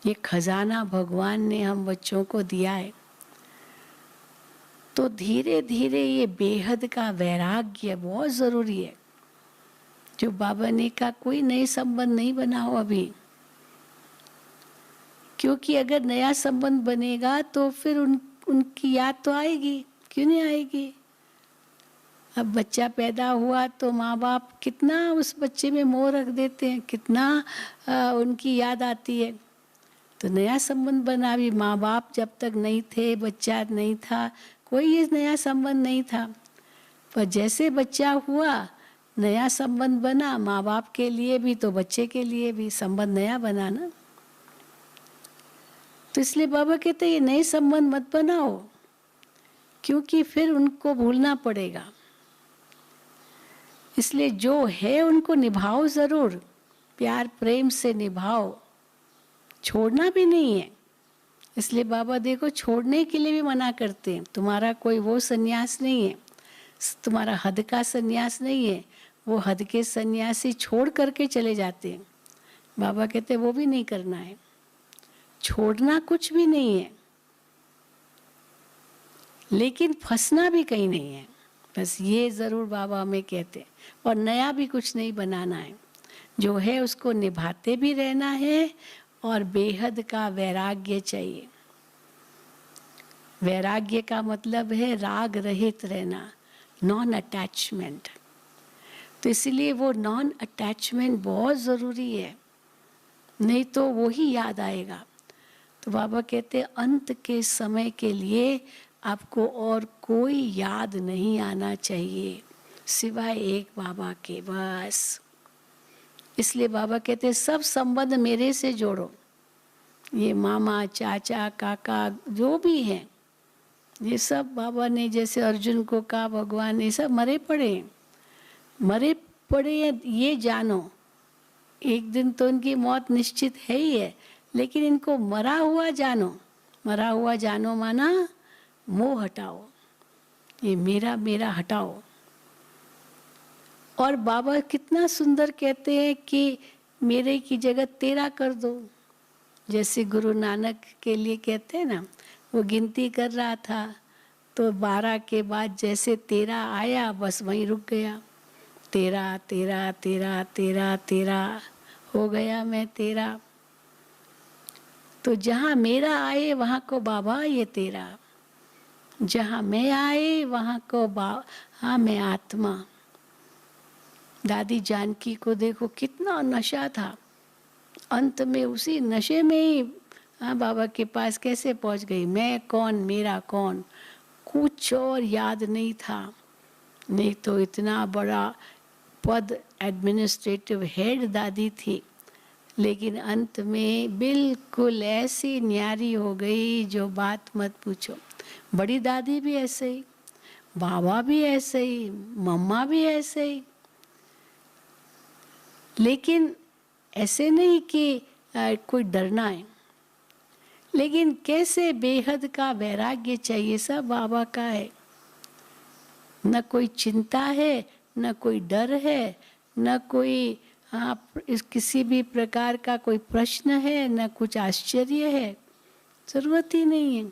ये खजाना भगवान ने हम बच्चों को दिया है। तो धीरे धीरे ये बेहद का वैराग्य बहुत जरूरी है। जो बाबा ने कहा कोई नए संबंध नहीं बनाओ अभी, क्योंकि अगर नया संबंध बनेगा तो फिर उनकी याद तो आएगी, क्यों नहीं आएगी। अब बच्चा पैदा हुआ तो माँ बाप कितना उस बच्चे में मोह रख देते हैं, कितना उनकी याद आती है। तो नया संबंध बना भी, माँ बाप जब तक नहीं थे, बच्चा नहीं था, कोई ये नया संबंध नहीं था। पर जैसे बच्चा हुआ, नया संबंध बना, माँ बाप के लिए भी तो बच्चे के लिए भी संबंध नया बना ना। तो इसलिए बाबा कहते हैं ये नए संबंध मत बनाओ, क्योंकि फिर उनको भूलना पड़ेगा। इसलिए जो है उनको निभाओ जरूर, प्यार प्रेम से निभाओ, छोड़ना भी नहीं है। इसलिए बाबा देखो छोड़ने के लिए भी मना करते हैं। तुम्हारा कोई वो सन्यास नहीं है, तुम्हारा हद का सन्यास नहीं है। वो हद के सन्यासी छोड़ करके चले जाते हैं। बाबा कहते हैं वो भी नहीं करना है, छोड़ना कुछ भी नहीं है, लेकिन फंसना भी कहीं नहीं है। बस ये जरूर बाबा हमें कहते हैं। और नया भी कुछ नहीं बनाना है, जो है उसको निभाते भी रहना है। और बेहद का वैराग्य चाहिए। वैराग्य का मतलब है राग रहित रहना, नॉन अटैचमेंट। तो इसलिए वो नॉन अटैचमेंट बहुत ज़रूरी है, नहीं तो वो ही याद आएगा। तो बाबा कहते हैं अंत के समय के लिए आपको और कोई याद नहीं आना चाहिए सिवाय एक बाबा के, बस। इसलिए बाबा कहते हैं सब संबंध मेरे से जोड़ो। ये मामा चाचा काका जो भी हैं, ये सब बाबा ने जैसे अर्जुन को कहा, भगवान ये सब मरे पड़े ये जानो, एक दिन तो इनकी मौत निश्चित है ही है, लेकिन इनको मरा हुआ जानो माना मोह हटाओ, ये मेरा हटाओ। और बाबा कितना सुंदर कहते हैं कि मेरे की जगह तेरा कर दो। जैसे गुरु नानक के लिए कहते हैं ना, वो गिनती कर रहा था तो 12 के बाद जैसे तेरा आया बस वहीं रुक गया। तेरा तेरा तेरा तेरा तेरा हो गया मैं तेरा। तो जहाँ मेरा आए वहाँ को बाबा ये तेरा, जहाँ मैं आए वहाँ को हाँ मैं आत्मा। दादी जानकी को देखो कितना नशा था, अंत में उसी नशे में ही बाबा के पास कैसे पहुँच गई। मैं कौन, मेरा कौन, कुछ और याद नहीं था। नहीं तो इतना बड़ा पद एडमिनिस्ट्रेटिव हेड दादी थी, लेकिन अंत में बिल्कुल ऐसी न्यारी हो गई जो बात मत पूछो। बड़ी दादी भी ऐसे ही, बाबा भी ऐसे ही, मम्मा भी ऐसे ही। लेकिन ऐसे नहीं कि कोई डरना है, लेकिन कैसे बेहद का वैराग्य चाहिए, सब बाबा का है। न कोई चिंता है, न कोई डर है, न कोई किसी भी प्रकार का कोई प्रश्न है, न कुछ आश्चर्य है, जरूरत ही नहीं है।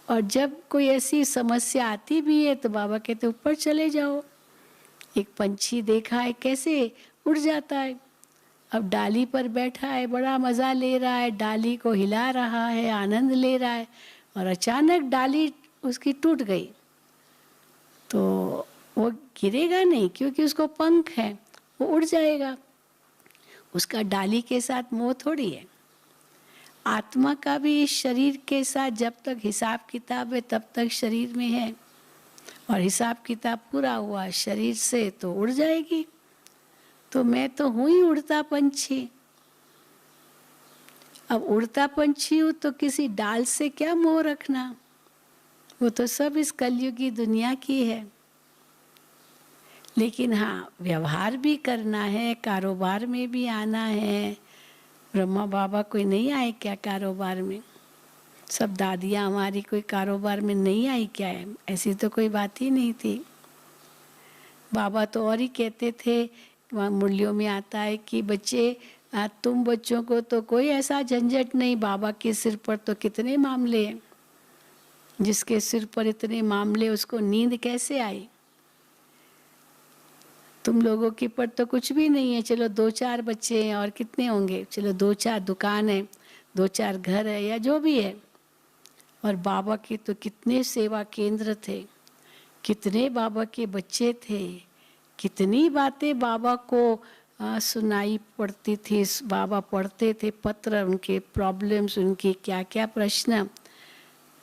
और जब कोई ऐसी समस्या आती भी है तो बाबा कहते ऊपर चले जाओ। एक पंछी देखा है कैसे उड़ जाता है, अब डाली पर बैठा है, बड़ा मज़ा ले रहा है, डाली को हिला रहा है, आनंद ले रहा है, और अचानक डाली उसकी टूट गई तो वो गिरेगा नहीं, क्योंकि उसको पंख है, वो उड़ जाएगा। उसका डाली के साथ मोह थोड़ी है। आत्मा का भी इस शरीर के साथ जब तक हिसाब किताब है तब तक शरीर में है, और हिसाब किताब पूरा हुआ शरीर से तो उड़ जाएगी। तो मैं तो हूँ ही उड़ता पंछी। अब उड़ता पंछी हूँ तो किसी डाल से क्या मोह रखना, वो तो सब इस कलयुगी दुनिया की है। लेकिन हाँ, व्यवहार भी करना है, कारोबार में भी आना है। ब्रह्मा बाबा कोई नहीं आए क्या कारोबार में? सब दादियाँ हमारी कोई कारोबार में नहीं आई क्या है? ऐसी तो कोई बात ही नहीं थी। बाबा तो और ही कहते थे, वहाँ मुरलियों में आता है कि बच्चे तुम बच्चों को तो कोई ऐसा झंझट नहीं, बाबा के सिर पर तो कितने मामले हैं। जिसके सिर पर इतने मामले उसको नींद कैसे आई? तुम लोगों के पर तो कुछ भी नहीं है, चलो 2-4 बच्चे हैं और कितने होंगे, चलो 2-4 दुकान है, 2-4 घर है या जो भी है। और बाबा के तो कितने सेवा केंद्र थे, कितने बाबा के बच्चे थे, कितनी बातें बाबा को सुनाई पड़ती थी। बाबा पढ़ते थे पत्र, उनके प्रॉब्लम्स, उनके क्या क्या प्रश्न,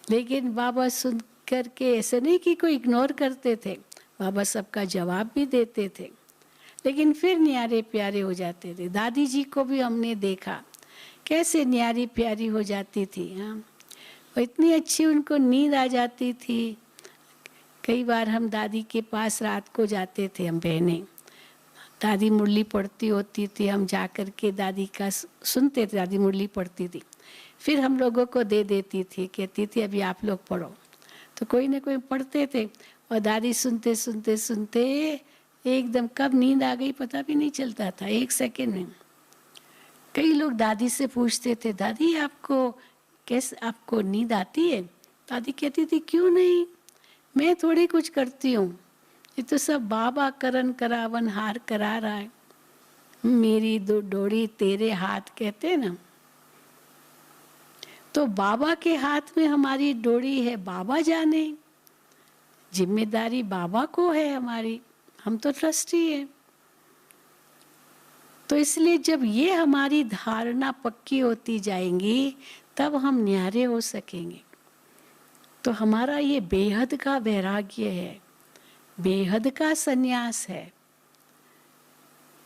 लेकिन बाबा सुन करके ऐसे नहीं कि कोई इग्नोर करते थे, बाबा सबका जवाब भी देते थे, लेकिन फिर न्यारे प्यारे हो जाते थे। दादी जी को भी हमने देखा कैसे न्यारी प्यारी हो जाती थी। हाँ, और इतनी अच्छी उनको नींद आ जाती थी। कई बार हम दादी के पास रात को जाते थे, हम बहनें, दादी मुरली पढ़ती होती थी, हम जा कर के दादी का सुनते थे, दादी मुरली पढ़ती थी, फिर हम लोगों को दे देती थी, कहती थी अभी आप लोग पढ़ो। तो कोई ना कोई पढ़ते थे और दादी सुनते सुनते सुनते एकदम कब नींद आ गई पता भी नहीं चलता था, 1 सेकेंड में। कई लोग दादी से पूछते थे, दादी आपको नींद आती है? दादी कहती थी क्यों नहीं, मैं थोड़ी कुछ करती हूँ, ये तो सब बाबा करन करावन हार करा रहा है। मेरी डोरी तेरे हाथ, कहते हैं ना, तो बाबा के हाथ में हमारी डोरी है, बाबा जाने, जिम्मेदारी बाबा को है हमारी, हम तो ट्रस्टी है। तो इसलिए जब ये हमारी धारणा पक्की होती जाएंगी तब हम न्यारे हो सकेंगे। तो हमारा ये बेहद का वैराग्य है, बेहद का सन्यास है।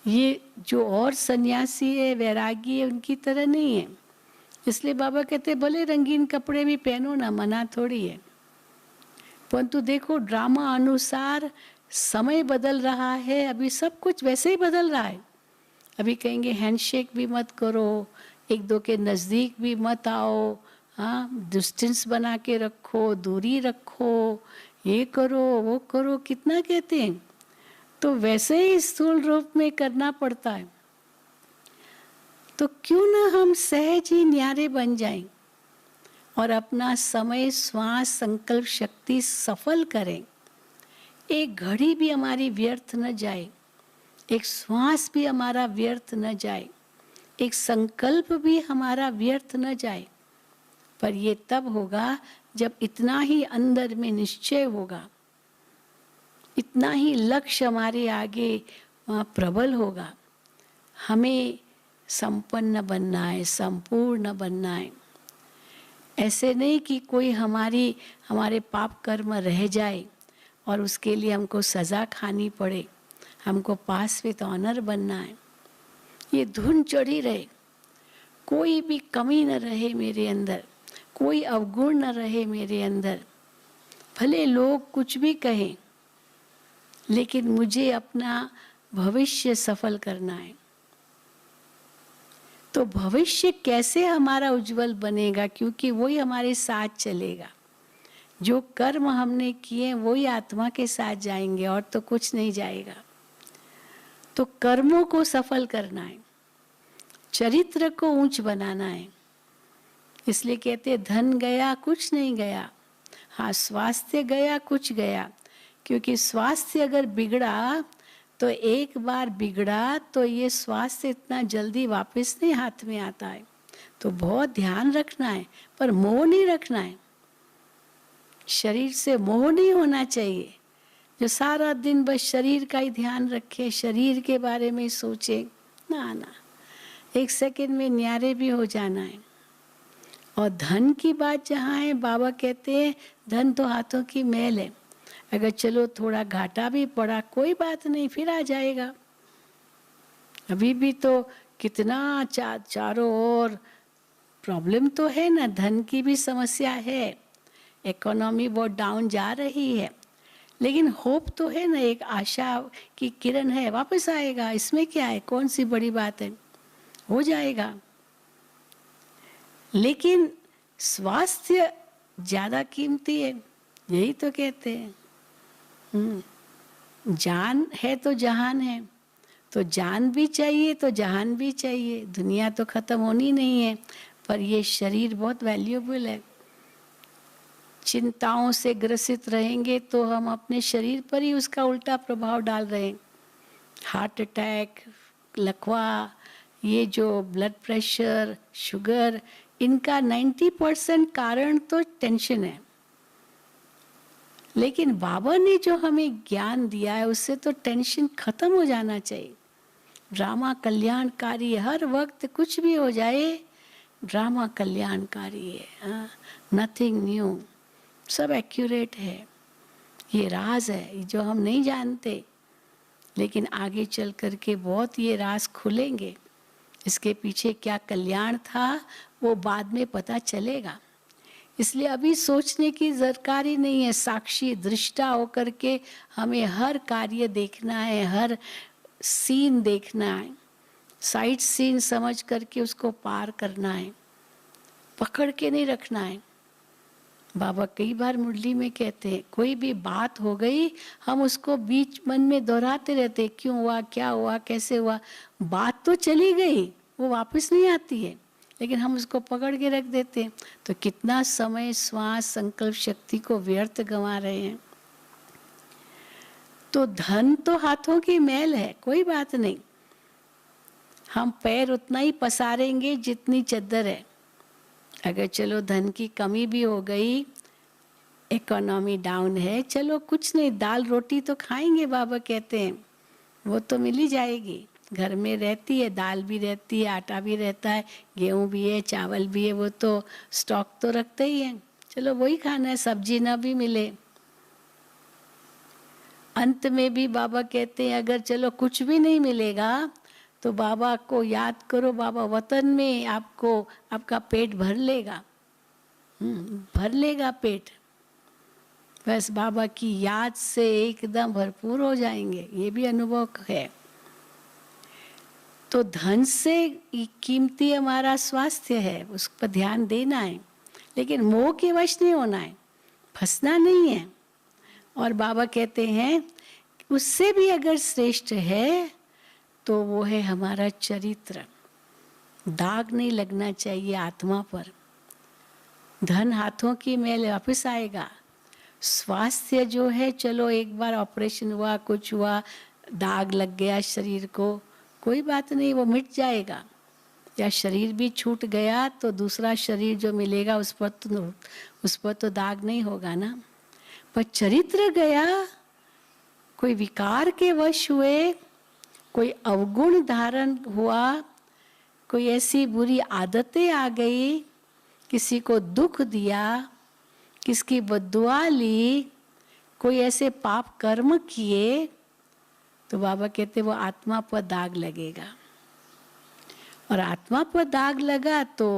ये जो और सन्यासी है, वैरागी है, उनकी तरह नहीं है। इसलिए बाबा कहते भले रंगीन कपड़े भी पहनो ना, मना थोड़ी है, परंतु देखो ड्रामा अनुसार समय बदल रहा है, अभी सब कुछ वैसे ही बदल रहा है। अभी कहेंगे हैंडशेक भी मत करो, 1-2 के नज़दीक भी मत आओ, हाँ, डिस्टेंस बना के रखो, दूरी रखो, ये करो वो करो, कितना कहते हैं। तो वैसे ही स्थूल रूप में करना पड़ता है। तो क्यों ना हम सहज ही न्यारे बन जाएं और अपना समय, श्वास, संकल्प शक्ति सफल करें। एक घड़ी भी हमारी व्यर्थ न जाए, एक श्वास भी हमारा व्यर्थ न जाए, एक संकल्प भी हमारा व्यर्थ न जाए। पर ये तब होगा जब इतना ही अंदर में निश्चय होगा, इतना ही लक्ष्य हमारे आगे प्रबल होगा। हमें संपन्न बनना है, संपूर्ण बनना है। ऐसे नहीं कि कोई हमारे पाप कर्म रह जाए और उसके लिए हमको सज़ा खानी पड़े, हमको पास विद ऑनर बनना है। ये धुन चढ़ी रहे, कोई भी कमी न रहे मेरे अंदर, कोई अवगुण न रहे मेरे अंदर। भले लोग कुछ भी कहें, लेकिन मुझे अपना भविष्य सफल करना है। तो भविष्य कैसे हमारा उज्जवल बनेगा, क्योंकि वही हमारे साथ चलेगा। जो कर्म हमने किए वही आत्मा के साथ जाएंगे और तो कुछ नहीं जाएगा। तो कर्मों को सफल करना है, चरित्र को ऊंच बनाना है। इसलिए कहते हैं धन गया कुछ नहीं गया, हाँ स्वास्थ्य गया कुछ गया। क्योंकि स्वास्थ्य अगर बिगड़ा तो एक बार बिगड़ा तो ये स्वास्थ्य इतना जल्दी वापस नहीं हाथ में आता है। तो बहुत ध्यान रखना है, पर मोह नहीं रखना है। शरीर से मोह नहीं होना चाहिए। जो सारा दिन बस शरीर का ही ध्यान रखे, शरीर के बारे में सोचे, ना ना, एक सेकंड में न्यारे भी हो जाना है। और धन की बात जहाँ है, बाबा कहते हैं धन तो हाथों की मैल है। अगर चलो थोड़ा घाटा भी पड़ा कोई बात नहीं, फिर आ जाएगा। अभी भी तो कितना चारों ओर प्रॉब्लम तो है ना, धन की भी समस्या है, इकोनॉमी बहुत डाउन जा रही है, लेकिन होप तो है ना, एक आशा की किरण है, वापस आएगा। इसमें क्या है, कौन सी बड़ी बात है, हो जाएगा। लेकिन स्वास्थ्य ज्यादा कीमती है, यही तो कहते हैं। जान है तो जहान है, तो जान भी चाहिए तो जहान भी चाहिए। दुनिया तो खत्म होनी नहीं है, पर ये शरीर बहुत वैल्यूएबल है। चिंताओं से ग्रसित रहेंगे तो हम अपने शरीर पर ही उसका उल्टा प्रभाव डाल रहे हैं। हार्ट अटैक, लकवा, ये जो ब्लड प्रेशर, शुगर, इनका 90% कारण तो टेंशन है। लेकिन बाबा ने जो हमें ज्ञान दिया है उससे तो टेंशन खत्म हो जाना चाहिए। ड्रामा कल्याणकारी, हर वक्त कुछ भी हो जाए ड्रामा कल्याणकारी है, नथिंग न्यू, सब एक्यूरेट है। ये राज है जो हम नहीं जानते, लेकिन आगे चल कर के बहुत ये राज खुलेंगे। इसके पीछे क्या कल्याण था वो बाद में पता चलेगा। इसलिए अभी सोचने की दरकारी नहीं है। साक्षी दृष्टा होकर के हमें हर कार्य देखना है, हर सीन देखना है, साइड सीन समझ करके उसको पार करना है, पकड़ के नहीं रखना है। बाबा कई बार मुरली में कहते हैं कोई भी बात हो गई हम उसको बीच मन में दोहराते रहते, क्यों हुआ, क्या हुआ, कैसे हुआ। बात तो चली गई, वो वापस नहीं आती है, लेकिन हम उसको पकड़ के रख देते हैं। तो कितना समय, श्वास, संकल्प शक्ति को व्यर्थ गंवा रहे हैं। तो धन तो हाथों की मैल है, कोई बात नहीं, हम पैर उतना ही पसारेंगे जितनी चद्दर है। अगर चलो धन की कमी भी हो गई, इकोनॉमी डाउन है, चलो कुछ नहीं, दाल रोटी तो खाएंगे, बाबा कहते हैं वो तो मिल ही जाएगी। घर में रहती है, दाल भी रहती है, आटा भी रहता है, गेहूं भी है, चावल भी है, वो तो स्टॉक तो रखते ही हैं, चलो वही खाना है, सब्जी ना भी मिले। अंत में भी बाबा कहते हैं अगर चलो कुछ भी नहीं मिलेगा तो बाबा को याद करो, बाबा वतन में आपको आपका पेट भर लेगा, भर लेगा पेट। बस बाबा की याद से एकदम भरपूर हो जाएंगे, ये भी अनुभव है। तो धन से कीमती हमारा स्वास्थ्य है, उस पर ध्यान देना है, लेकिन मोह के वश नहीं होना है, फंसना नहीं है। और बाबा कहते हैं उससे भी अगर श्रेष्ठ है तो वो है हमारा चरित्र। दाग नहीं लगना चाहिए आत्मा पर। धन हाथों की मैल वापस आएगा। स्वास्थ्य जो है, चलो एक बार ऑपरेशन हुआ, कुछ हुआ, दाग लग गया शरीर को, कोई बात नहीं, वो मिट जाएगा। या शरीर भी छूट गया तो दूसरा शरीर जो मिलेगा उस पर तो दाग नहीं होगा ना। पर चरित्र गया, कोई विकार के वश हुए, कोई अवगुण धारण हुआ, कोई ऐसी बुरी आदतें आ गई, किसी को दुख दिया, किसकी बद्दुआ ली, कोई ऐसे पाप कर्म किए, तो बाबा कहते वो आत्मा पर दाग लगेगा। और आत्मा पर दाग लगा तो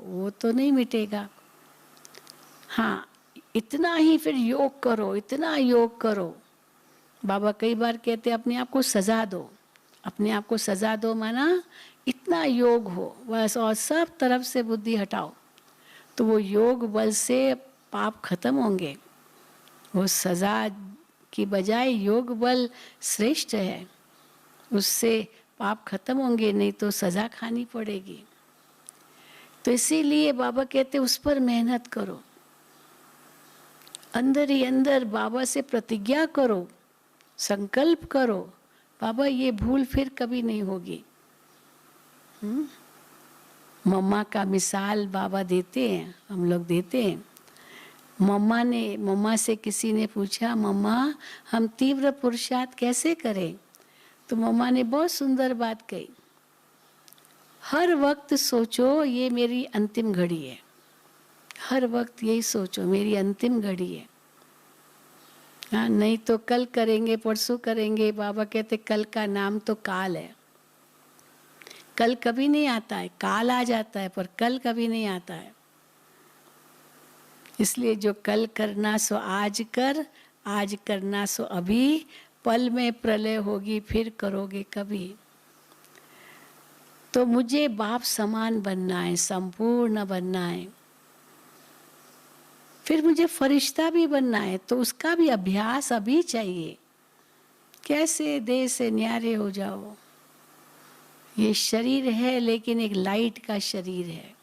वो तो नहीं मिटेगा। हाँ, इतना ही फिर योग करो, इतना योग करो। बाबा कई बार कहते अपने आप को सजा दो। अपने आप को सजा दो माना इतना योग हो बस, और सब तरफ से बुद्धि हटाओ, तो वो योग बल से पाप खत्म होंगे। वो सजा की बजाय योग बल श्रेष्ठ है, उससे पाप खत्म होंगे, नहीं तो सजा खानी पड़ेगी। तो इसीलिए बाबा कहते उस पर मेहनत करो, अंदर ही अंदर बाबा से प्रतिज्ञा करो, संकल्प करो, बाबा ये भूल फिर कभी नहीं होगी। मम्मा का मिसाल बाबा देते हैं, हम लोग देते हैं। मम्मा से किसी ने पूछा, मम्मा हम तीव्र पुरुषार्थ कैसे करें? तो मम्मा ने बहुत सुंदर बात कही, हर वक्त सोचो ये मेरी अंतिम घड़ी है, हर वक्त यही सोचो मेरी अंतिम घड़ी है। हाँ, नहीं तो कल करेंगे, परसों करेंगे। बाबा कहते कल का नाम तो काल है, कल कभी नहीं आता है, काल आ जाता है पर कल कभी नहीं आता है। इसलिए जो कल करना सो आज कर, आज करना सो अभी, पल में प्रलय होगी फिर करोगे कभी। तो मुझे बाप समान बनना है, संपूर्ण बनना है, फिर मुझे फरिश्ता भी बनना है, तो उसका भी अभ्यास अभी चाहिए। कैसे देह से न्यारे हो जाओ। ये शरीर है लेकिन एक लाइट का शरीर है,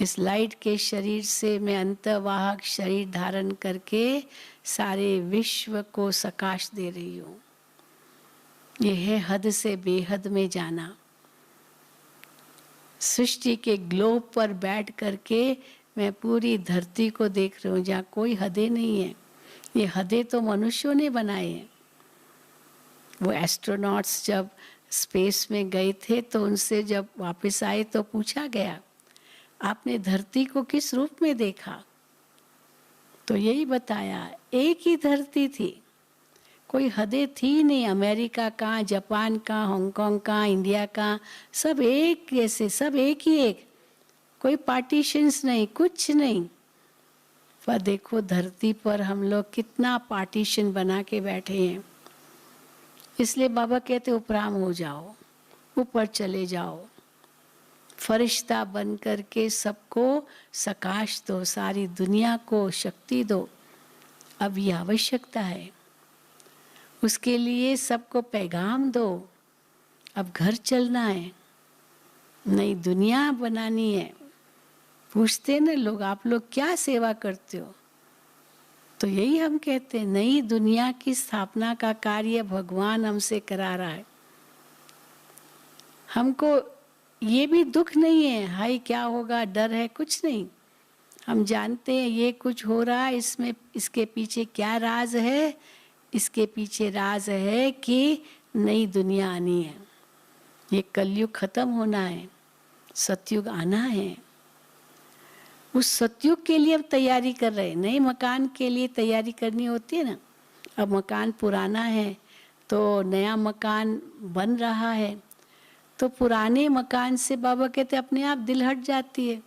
इस लाइट के शरीर से मैं अंतर्वाहक शरीर धारण करके सारे विश्व को सकाश दे रही हूँ। ये है हद से बेहद में जाना। सृष्टि के ग्लोब पर बैठ करके मैं पूरी धरती को देख रही हूँ, जहाँ कोई हदें नहीं है। ये हदें तो मनुष्यों ने बनाए हैं। वो एस्ट्रोनॉट्स जब स्पेस में गए थे तो उनसे जब वापस आए तो पूछा गया, आपने धरती को किस रूप में देखा? तो यही बताया, एक ही धरती थी, कोई हदें थी नहीं। अमेरिका का, जापान का, हांगकांग का, इंडिया का, सब एक जैसे, सब एक ही एक, कोई पार्टीशंस नहीं, कुछ नहीं। पर देखो धरती पर हम लोग कितना पार्टीशन बना के बैठे हैं। इसलिए बाबा कहते उपराम हो जाओ, ऊपर चले जाओ, फरिश्ता बन करके सबको सकाश दो, सारी दुनिया को शक्ति दो। अब ये आवश्यकता है, उसके लिए सबको पैगाम दो। अब घर चलना है, नई दुनिया बनानी है। पूछते ना लोग, आप लोग क्या सेवा करते हो? तो यही हम कहते हैं, नई दुनिया की स्थापना का कार्य भगवान हमसे करा रहा है। हमको ये भी दुख नहीं है, हाय क्या होगा, डर है, कुछ नहीं। हम जानते हैं ये कुछ हो रहा है, इसमें इसके पीछे क्या राज है। इसके पीछे राज है कि नई दुनिया आनी है, ये कलयुग खत्म होना है, सतयुग आना है। उस सतयुग के लिए अब तैयारी कर रहे हैं। नए मकान के लिए तैयारी करनी होती है ना। अब मकान पुराना है तो नया मकान बन रहा है, तो पुराने मकान से बाबा कहते अपने आप दिल हट जाती है।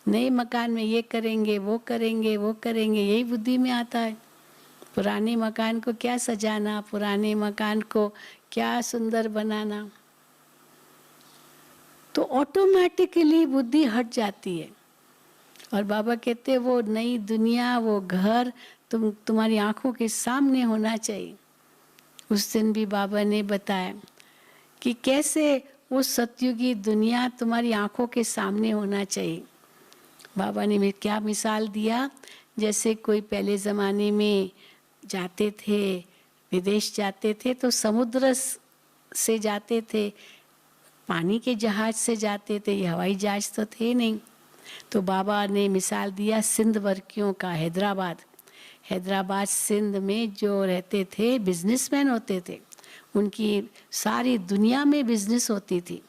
नए मकान में ये करेंगे, वो करेंगे, वो करेंगे, यही बुद्धि में आता है। पुराने मकान को क्या सजाना, पुराने मकान को क्या सुंदर बनाना, तो ऑटोमेटिकली बुद्धि हट जाती है। और बाबा कहते वो नई दुनिया, वो घर तुम्हारी आंखों के सामने होना चाहिए। उस दिन भी बाबा ने बताया कि कैसे वो सतयुगी दुनिया तुम्हारी आंखों के सामने होना चाहिए। बाबा ने क्या मिसाल दिया, जैसे कोई पहले ज़माने में जाते थे, विदेश जाते थे तो समुद्र से जाते थे, पानी के जहाज से जाते थे, ये हवाई जहाज तो थे नहीं। तो बाबा ने मिसाल दिया सिंध वर्कियों का। हैदराबाद सिंध में जो रहते थे बिजनेसमैन होते थे, उनकी सारी दुनिया में बिजनेस होती थी,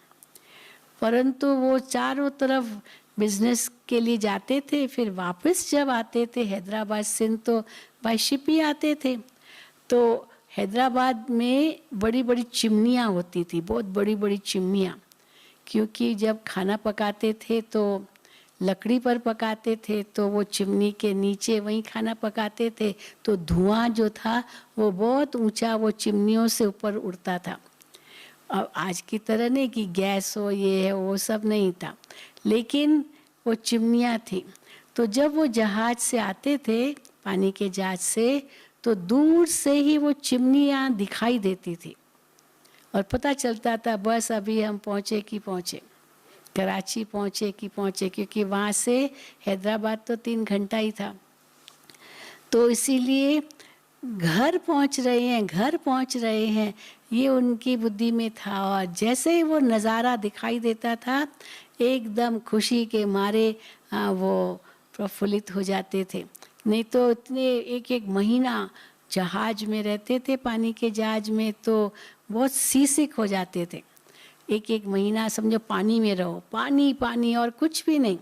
परंतु वो चारों तरफ बिजनेस के लिए जाते थे। फिर वापस जब आते थे हैदराबाद सिंध तो बाय शिप ही आते थे। तो हैदराबाद में बड़ी बड़ी चिमनियाँ होती थी, बहुत बड़ी बड़ी चिमनियाँ, क्योंकि जब खाना पकाते थे तो लकड़ी पर पकाते थे, तो वो चिमनी के नीचे वहीं खाना पकाते थे, तो धुआं जो था वो बहुत ऊंचा वो चिमनियों से ऊपर उड़ता था। अब आज की तरह नहीं कि गैस हो, ये है, वो सब नहीं था, लेकिन वो चिमनियाँ थी। तो जब वो जहाज से आते थे, पानी के जहाज से, तो दूर से ही वो चिमनियाँ दिखाई देती थी और पता चलता था बस अभी हम पहुँचे कि पहुँचे, कराची पहुँचे कि पहुँचे, क्योंकि वहाँ से हैदराबाद तो 3 घंटा ही था। तो इसीलिए घर पहुँच रहे हैं, घर पहुँच रहे हैं, ये उनकी बुद्धि में था। और जैसे ही वो नज़ारा दिखाई देता था, एकदम खुशी के मारे वो प्रफुल्लित हो जाते थे। नहीं तो इतने एक एक महीना जहाज में रहते थे, पानी के जहाज में, तो बहुत सीसिक हो जाते थे। एक एक महीना समझो पानी में रहो, पानी पानी और कुछ भी नहीं,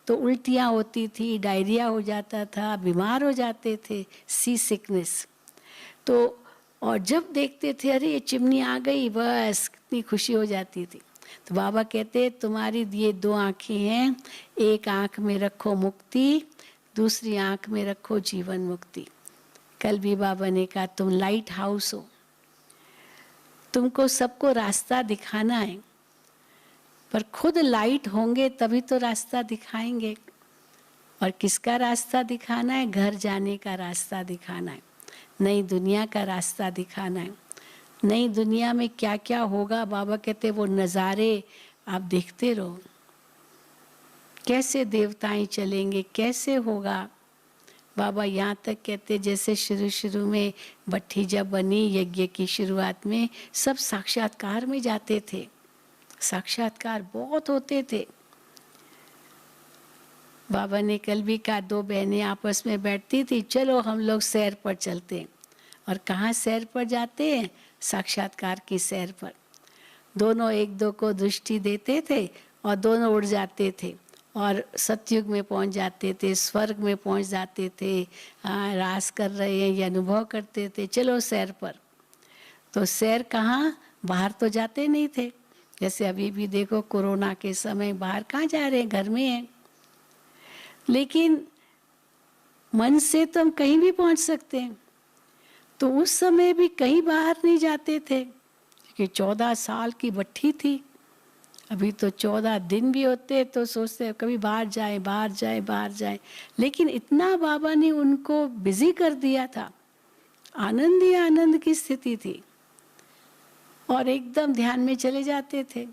तो उल्टियाँ होती थी, डायरिया हो जाता था, बीमार हो जाते थे, सी सिकनेस। तो और जब देखते थे अरे ये चिमनी आ गई, बस कितनी खुशी हो जाती थी। तो बाबा कहते तुम्हारी ये 2 आँखें हैं, एक आँख में रखो मुक्ति, दूसरी आँख में रखो जीवन मुक्ति। कल भी बाबा ने कहा तुम लाइट हाउस हो, तुमको सबको रास्ता दिखाना है, पर खुद लाइट होंगे तभी तो रास्ता दिखाएंगे। और किसका रास्ता दिखाना है? घर जाने का रास्ता दिखाना है, नई दुनिया का रास्ता दिखाना है। नई दुनिया में क्या क्या होगा, बाबा कहते वो नज़ारे आप देखते रहो, कैसे देवताएं चलेंगे, कैसे होगा। बाबा यहाँ तक कहते जैसे शुरू शुरू में भट्ठी जब बनी यज्ञ की शुरुआत में, सब साक्षात्कार में जाते थे, साक्षात्कार बहुत होते थे। बाबा ने कल भी कहा 2 बहनें आपस में बैठती थी, चलो हम लोग सैर पर चलते हैं। और कहाँ सैर पर जाते हैं? साक्षात्कार की सैर पर। दोनों एक दो को दृष्टि देते थे और दोनों उड़ जाते थे और सतयुग में पहुंच जाते थे, स्वर्ग में पहुंच जाते थे, रास कर रहे हैं ये अनुभव करते थे, चलो सैर पर। तो सैर कहाँ? बाहर तो जाते नहीं थे। जैसे अभी भी देखो कोरोना के समय बाहर कहाँ जा रहे हैं, घर में हैं। लेकिन मन से तो हम कहीं भी पहुंच सकते हैं। तो उस समय भी कहीं बाहर नहीं जाते थे, क्योंकि 14 साल की भट्ठी थी। अभी तो 14 दिन भी होते तो सोचते कभी बाहर जाए, बाहर जाए, बाहर जाए। लेकिन इतना बाबा ने उनको बिजी कर दिया था, आनंद ही आनंद की स्थिति थी, और एकदम ध्यान में चले जाते थे।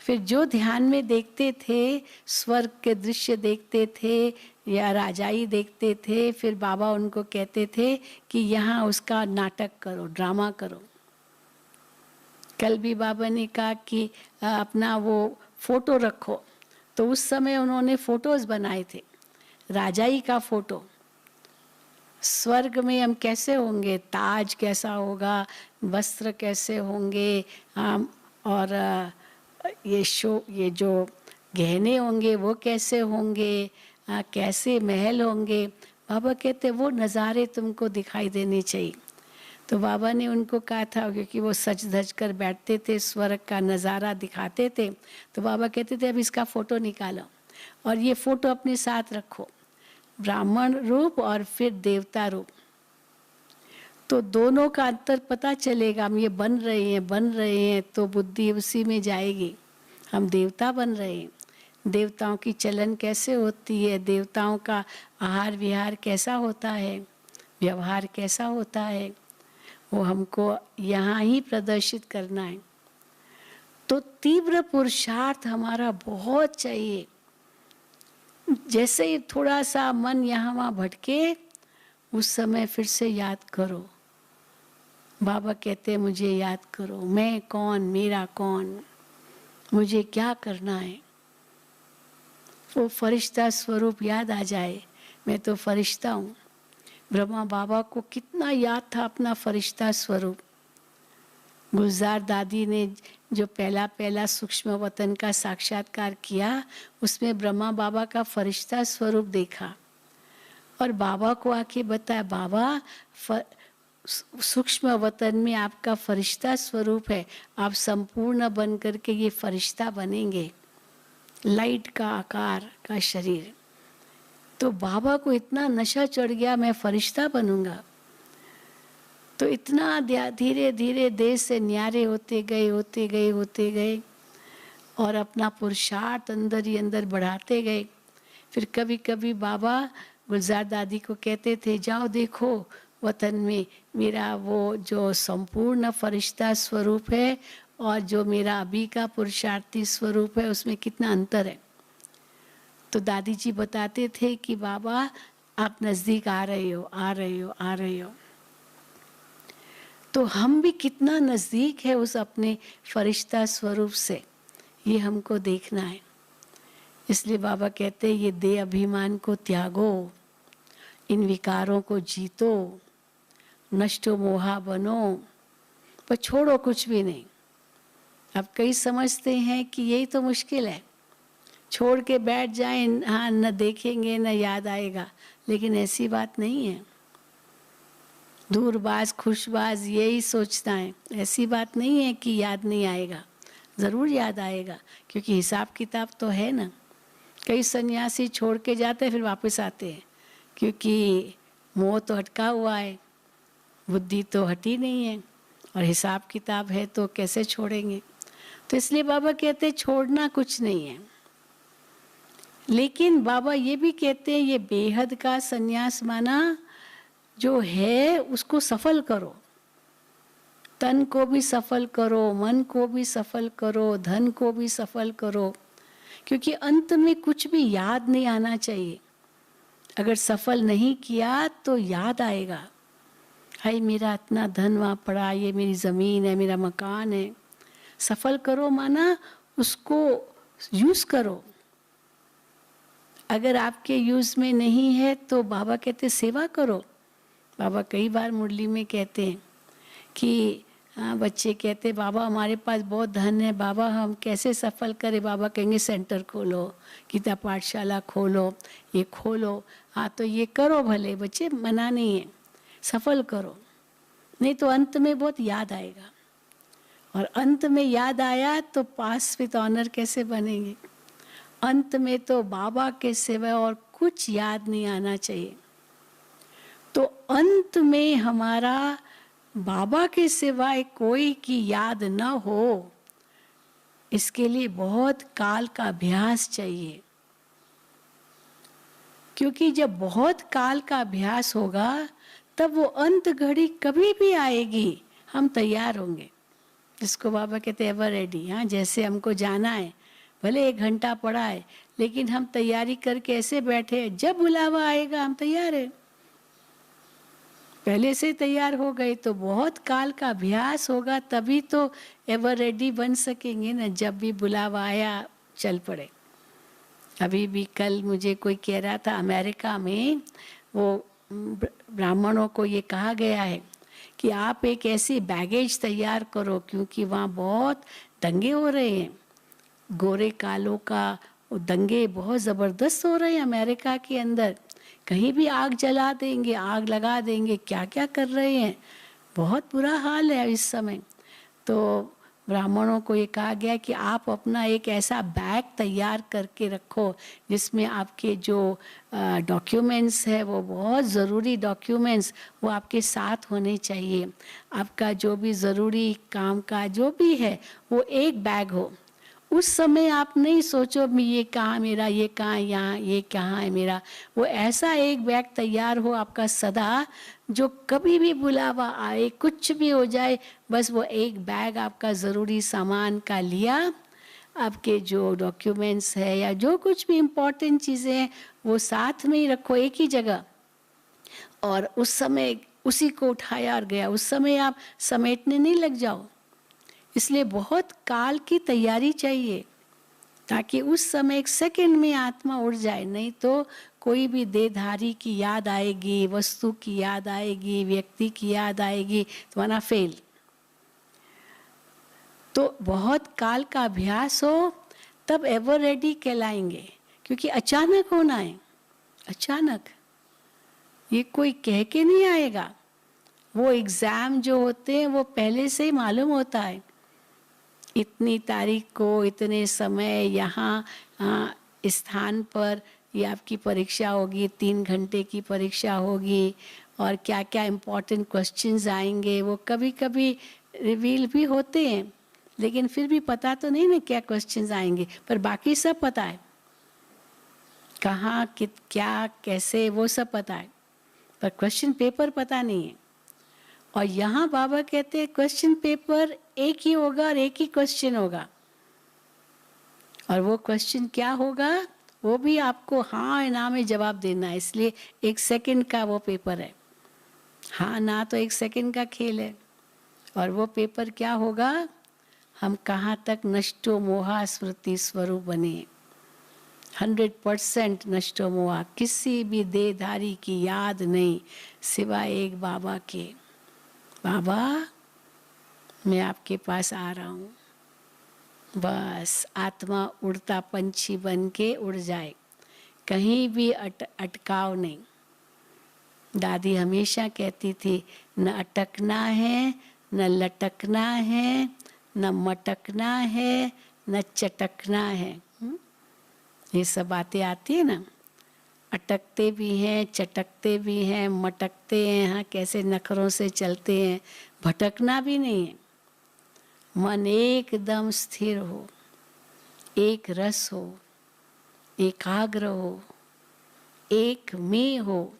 फिर जो ध्यान में देखते थे, स्वर्ग के दृश्य देखते थे या राजाई देखते थे, फिर बाबा उनको कहते थे कि यहाँ उसका नाटक करो, ड्रामा करो। कल भी बाबा ने कहा कि अपना वो फोटो रखो, तो उस समय उन्होंने फोटोज बनाए थे, राजाई का फोटो। स्वर्ग में हम कैसे होंगे, ताज कैसा होगा, वस्त्र कैसे होंगे, और ये जो गहने होंगे वो कैसे होंगे, कैसे महल होंगे। बाबा कहते वो नज़ारे तुमको दिखाई देने चाहिए। तो बाबा ने उनको कहा था, क्योंकि वो सज धज कर बैठते थे, स्वर्ग का नज़ारा दिखाते थे, तो बाबा कहते थे अब इसका फ़ोटो निकालो और ये फ़ोटो अपने साथ रखो, ब्राह्मण रूप और फिर देवता रूप। तो दोनों का अंतर पता चलेगा। हम ये बन रहे हैं तो बुद्धि उसी में जाएगी। हम देवता बन रहे हैं, देवताओं की चलन कैसे होती है, देवताओं का आहार विहार कैसा होता है, व्यवहार कैसा होता है, वो हमको यहाँ ही प्रदर्शित करना है। तो तीव्र पुरुषार्थ हमारा बहुत चाहिए। जैसे ही थोड़ा सा मन यहाँ वहाँ भटके, उस समय फिर से याद करो। बाबा कहते हैं मुझे याद करो, मैं कौन, मेरा कौन, मुझे क्या करना है। वो फरिश्ता स्वरूप याद आ जाए, मैं तो फरिश्ता हूँ। ब्रह्मा बाबा को कितना याद था अपना फरिश्ता स्वरूप। गुलजार दादी ने जो पहला सूक्ष्म वतन का साक्षात्कार किया, उसमें ब्रह्मा बाबा का फरिश्ता स्वरूप देखा और बाबा को आके बताया, बाबा सूक्ष्म वतन में आपका फरिश्ता स्वरूप है, आप संपूर्ण बन करके ये फरिश्ता बनेंगे, लाइट का आकार का शरीर। तो बाबा को इतना नशा चढ़ गया, मैं फरिश्ता बनूंगा। तो इतना धीरे धीरे देश से न्यारे होते गए और अपना पुरुषार्थ अंदर ही अंदर बढ़ाते गए। फिर कभी कभी बाबा गुलजार दादी को कहते थे, जाओ देखो वतन में मेरा वो जो संपूर्ण फरिश्ता स्वरूप है और जो मेरा अभी का पुरुषार्थी स्वरूप है उसमें कितना अंतर है। तो दादी जी बताते थे कि बाबा आप नज़दीक आ रहे हो। तो हम भी कितना नज़दीक है उस अपने फरिश्ता स्वरूप से, ये हमको देखना है। इसलिए बाबा कहते हैं ये देह अभिमान को त्यागो, इन विकारों को जीतो, नष्टो मोहा बनो, पर छोड़ो कुछ भी नहीं। अब कई समझते हैं कि यही तो मुश्किल है, छोड़ के बैठ जाएं, हाँ न देखेंगे न याद आएगा, लेकिन ऐसी बात नहीं है। दूरबाज खुशबाज यही सोचता है, ऐसी बात नहीं है कि याद नहीं आएगा, ज़रूर याद आएगा, क्योंकि हिसाब किताब तो है ना। कई सन्यासी छोड़ के जाते हैं फिर वापस आते हैं, क्योंकि मोह तो हटका हुआ है, बुद्धि तो हटी नहीं है, और हिसाब किताब है तो कैसे छोड़ेंगे। तो इसलिए बाबा कहते हैं छोड़ना कुछ नहीं है। लेकिन बाबा ये भी कहते हैं ये बेहद का सन्यास माना जो है उसको सफल करो, तन को भी सफल करो, मन को भी सफल करो, धन को भी सफल करो, क्योंकि अंत में कुछ भी याद नहीं आना चाहिए। अगर सफल नहीं किया तो याद आएगा, हाय मेरा इतना धन वहाँ पड़ा, ये मेरी ज़मीन है, मेरा मकान है। सफल करो माना उसको यूज़ करो। अगर आपके यूज़ में नहीं है तो बाबा कहते सेवा करो। बाबा कई बार मुरली में कहते हैं कि हाँ, बच्चे कहते बाबा हमारे पास बहुत धन है, बाबा हम कैसे सफल करें। बाबा कहेंगे सेंटर खोलो, गीता पाठशाला खोलो, ये खोलो। हाँ तो ये करो भले बच्चे, मना नहीं है, सफल करो, नहीं तो अंत में बहुत याद आएगा। और अंत में याद आया तो पास विद ऑनर कैसे बनेंगे। अंत में तो बाबा के सिवा और कुछ याद नहीं आना चाहिए। तो अंत में हमारा बाबा के सिवाय कोई की याद न हो, इसके लिए बहुत काल का अभ्यास चाहिए। क्योंकि जब बहुत काल का अभ्यास होगा तब वो अंत घड़ी कभी भी आएगी, हम तैयार होंगे। जिसको बाबा कहते हैं एवर रेडी। हाँ, जैसे हमको जाना है, भले 1 घंटा पड़ा है, लेकिन हम तैयारी करके ऐसे बैठे हैं, जब बुलावा आएगा हम तैयार हैं, पहले से तैयार हो गए। तो बहुत काल का अभ्यास होगा तभी तो एवर रेडी बन सकेंगे ना। जब भी बुलावा आया चल पड़े। अभी भी कल मुझे कोई कह रहा था अमेरिका में वो ब्राह्मणों को ये कहा गया है कि आप एक ऐसी बैगेज तैयार करो, क्योंकि वहाँ बहुत दंगे हो रहे हैं, गोरे कालों का दंगे बहुत ज़बरदस्त हो रहे हैं अमेरिका के अंदर। कहीं भी आग जला देंगे, आग लगा देंगे, क्या क्या कर रहे हैं, बहुत बुरा हाल है इस समय। तो ब्राह्मणों को ये कहा गया कि आप अपना एक ऐसा बैग तैयार करके रखो जिसमें आपके जो डॉक्यूमेंट्स है, वो बहुत ज़रूरी डॉक्यूमेंट्स वो आपके साथ होने चाहिए। आपका जो भी ज़रूरी काम का जो भी है वो एक बैग हो। उस समय आप नहीं सोचो मैं ये कहाँ मेरा, ये कहाँ यहाँ, ये कहाँ है मेरा। वो ऐसा एक बैग तैयार हो आपका सदा, जो कभी भी बुलावा आए, कुछ भी हो जाए, बस वो एक बैग आपका ज़रूरी सामान का लिया, आपके जो डॉक्यूमेंट्स है या जो कुछ भी इम्पोर्टेंट चीज़ें हैं वो साथ में ही रखो एक ही जगह। और उस समय उसी को उठाया और गया, उस समय आप समेटने नहीं लग जाओ। इसलिए बहुत काल की तैयारी चाहिए ताकि उस समय 1 सेकंड में आत्मा उड़ जाए। नहीं तो कोई भी देहधारी की याद आएगी, वस्तु की याद आएगी, व्यक्ति की याद आएगी, तो वरना फेल। तो बहुत काल का अभ्यास हो तब एवर रेडी कहलाएंगे, क्योंकि अचानक होना है, अचानक, ये कोई कह के नहीं आएगा। वो एग्ज़ाम जो होते हैं वो पहले से ही मालूम होता है, इतनी तारीख को इतने समय यहाँ स्थान पर ये आपकी परीक्षा होगी, 3 घंटे की परीक्षा होगी, और क्या क्या इम्पोर्टेंट क्वेश्चंस आएंगे, वो कभी कभी रिवील भी होते हैं, लेकिन फिर भी पता तो नहीं ना क्या क्वेश्चंस आएंगे, पर बाकी सब पता है, कहाँ क्या कैसे वो सब पता है, पर क्वेश्चन पेपर पता नहीं है। और यहाँ बाबा कहते हैं क्वेश्चन पेपर एक ही होगा और एक ही क्वेश्चन होगा, और वो क्वेश्चन क्या होगा वो भी आपको हाँ ना में जवाब देना है। इसलिए 1 सेकंड का वो पेपर है, हाँ ना तो 1 सेकंड का खेल है। और वो पेपर क्या होगा, हम कहाँ तक नष्टो मोहा स्मृति स्वरूप बने। 100% नष्टो मोहा, किसी भी देहधारी की याद नहीं सिवाय एक बाबा के। बाबा मैं आपके पास आ रहा हूँ, बस आत्मा उड़ता पंछी बन के उड़ जाए, कहीं भी अटकाव नहीं। दादी हमेशा कहती थी न अटकना है, न लटकना है, न मटकना है, न चटकना है। ये सब बातें आती है ना, अटकते भी हैं, चटकते भी हैं, मटकते हैं, हाँ कैसे नखरों से चलते हैं, भटकना भी नहीं है। मन एकदम स्थिर हो, एक रस हो, एकाग्र हो, एक में हो,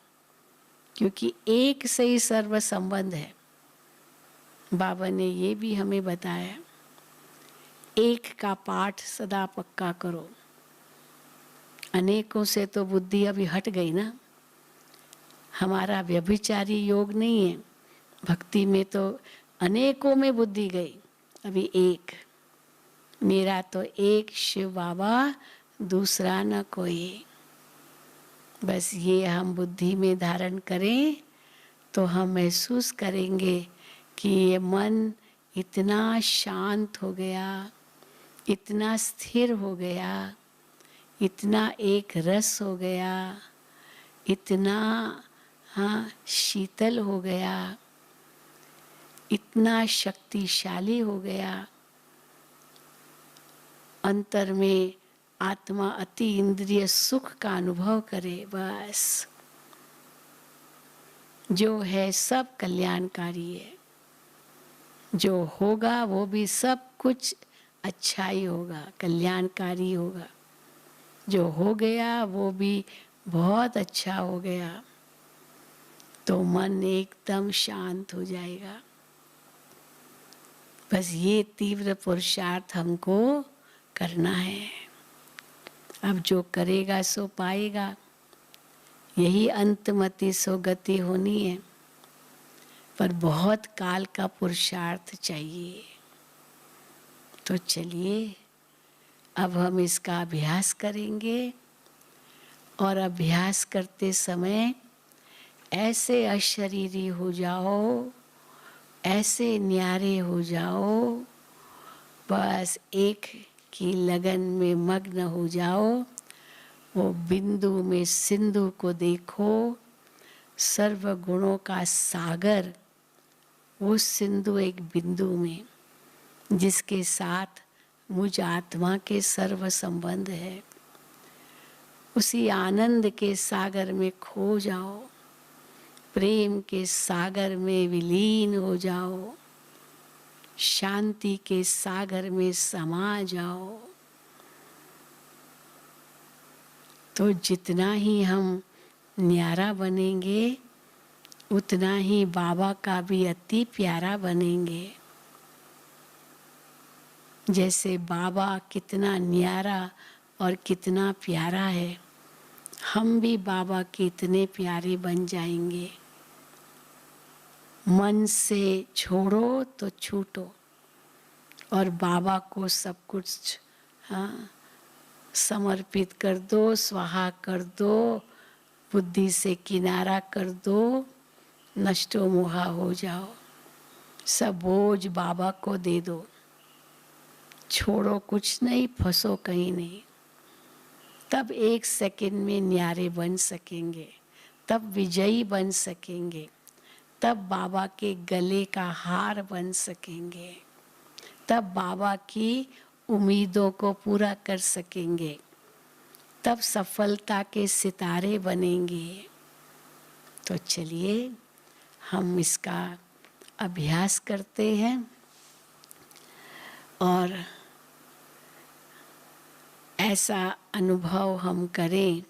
क्योंकि एक से ही सर्व संबंध है। बाबा ने ये भी हमें बताया, एक का पाठ सदा पक्का करो। अनेकों से तो बुद्धि अभी हट गई ना, हमारा व्यभिचारी योग नहीं है, भक्ति में तो अनेकों में बुद्धि गई, अभी एक, मेरा तो एक शिव बाबा, दूसरा न कोई। बस ये हम बुद्धि में धारण करें तो हम महसूस करेंगे कि ये मन इतना शांत हो गया, इतना स्थिर हो गया, इतना एक रस हो गया, इतना हाँ शीतल हो गया, इतना शक्तिशाली हो गया। अंतर में आत्मा अति इंद्रिय सुख का अनुभव करे। बस जो है सब कल्याणकारी है, जो होगा वो भी सब कुछ अच्छा ही होगा, कल्याणकारी होगा। जो हो गया वो भी बहुत अच्छा हो गया, तो मन एकदम शांत हो जाएगा। बस ये तीव्र पुरुषार्थ हमको करना है। अब जो करेगा सो पाएगा, यही अंतमति सो गति होनी है, पर बहुत काल का पुरुषार्थ चाहिए। तो चलिए अब हम इसका अभ्यास करेंगे, और अभ्यास करते समय ऐसे अशरीरी हो जाओ, ऐसे न्यारे हो जाओ, बस एक की लगन में मग्न हो जाओ। वो बिंदु में सिंधु को देखो, सर्व गुणों का सागर, वो सिंधु एक बिंदु में, जिसके साथ मुझ आत्मा के सर्व संबंध है। उसी आनंद के सागर में खो जाओ, प्रेम के सागर में विलीन हो जाओ, शांति के सागर में समा जाओ। तो जितना ही हम न्यारा बनेंगे, उतना ही बाबा का भी अति प्यारा बनेंगे। जैसे बाबा कितना न्यारा और कितना प्यारा है, हम भी बाबा के इतने प्यारे बन जाएंगे। मन से छोड़ो तो छूटो, और बाबा को सब कुछ हाँ समर्पित कर दो, स्वाहा कर दो, बुद्धि से किनारा कर दो, नष्टो मोहा हो जाओ। सब बोझ बाबा को दे दो, छोड़ो कुछ नहीं, फंसो कहीं नहीं। तब 1 सेकंड में न्यारे बन सकेंगे, तब विजयी बन सकेंगे, तब बाबा के गले का हार बन सकेंगे, तब बाबा की उम्मीदों को पूरा कर सकेंगे, तब सफलता के सितारे बनेंगे। तो चलिए हम इसका अभ्यास करते हैं और ऐसा अनुभव हम करें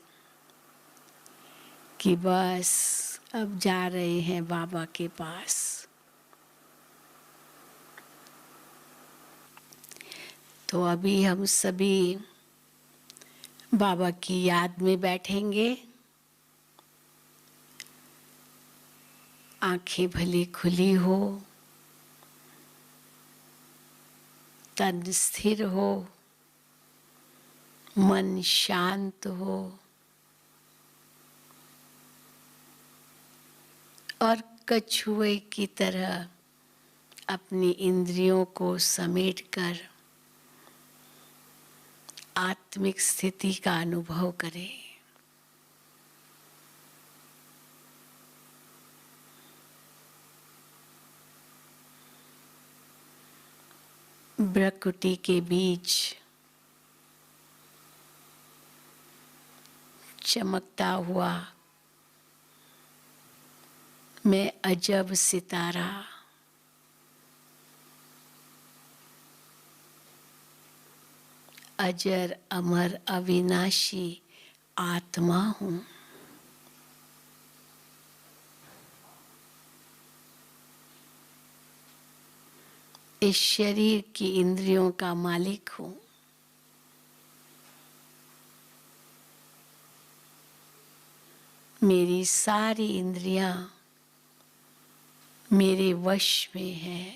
कि बस अब जा रहे हैं बाबा के पास। तो अभी हम सभी बाबा की याद में बैठेंगे। आंखें भली खुली हो, तन स्थिर हो, मन शांत हो और कछुए की तरह अपनी इंद्रियों को समेटकर आत्मिक स्थिति का अनुभव करें। प्रकृति के बीच चमकता हुआ मैं अजब सितारा, अजर अमर अविनाशी आत्मा हूँ। इस शरीर की इंद्रियों का मालिक हूँ। मेरी सारी इंद्रियां मेरे वश में है।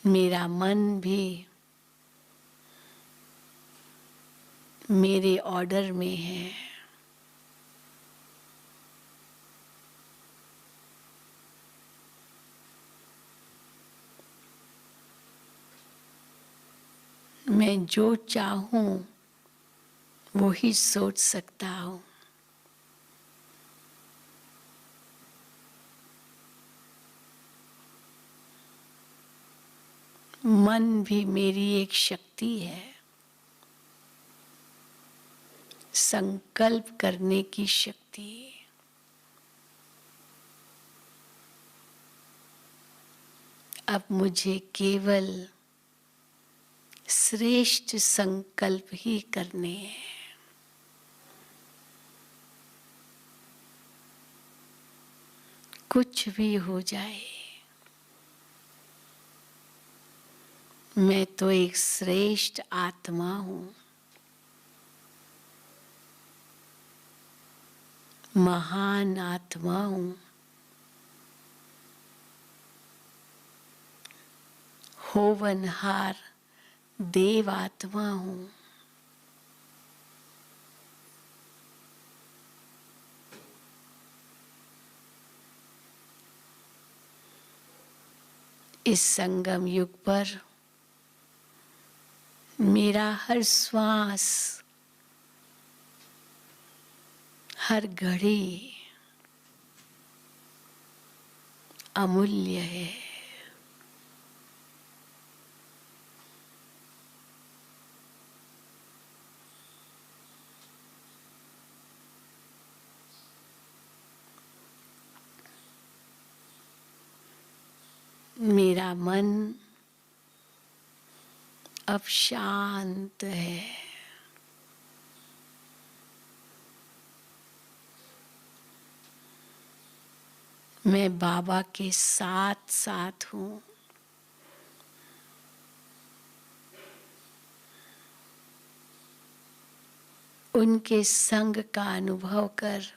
मेरा मन भी मेरे ऑर्डर में है। मैं जो चाहूं वो ही सोच सकता हूं। मन भी मेरी एक शक्ति है, संकल्प करने की शक्ति। अब मुझे केवल श्रेष्ठ संकल्प ही करने हैं। कुछ भी हो जाए, मैं तो एक श्रेष्ठ आत्मा हूँ, महान आत्मा हूँ, होवनहार देव आत्मा हूँ। इस संगम युग पर मेरा हर श्वास, हर घड़ी अमूल्य है। मेरा मन अब शांत है। मैं बाबा के साथ साथ हूँ। उनके संग का अनुभव कर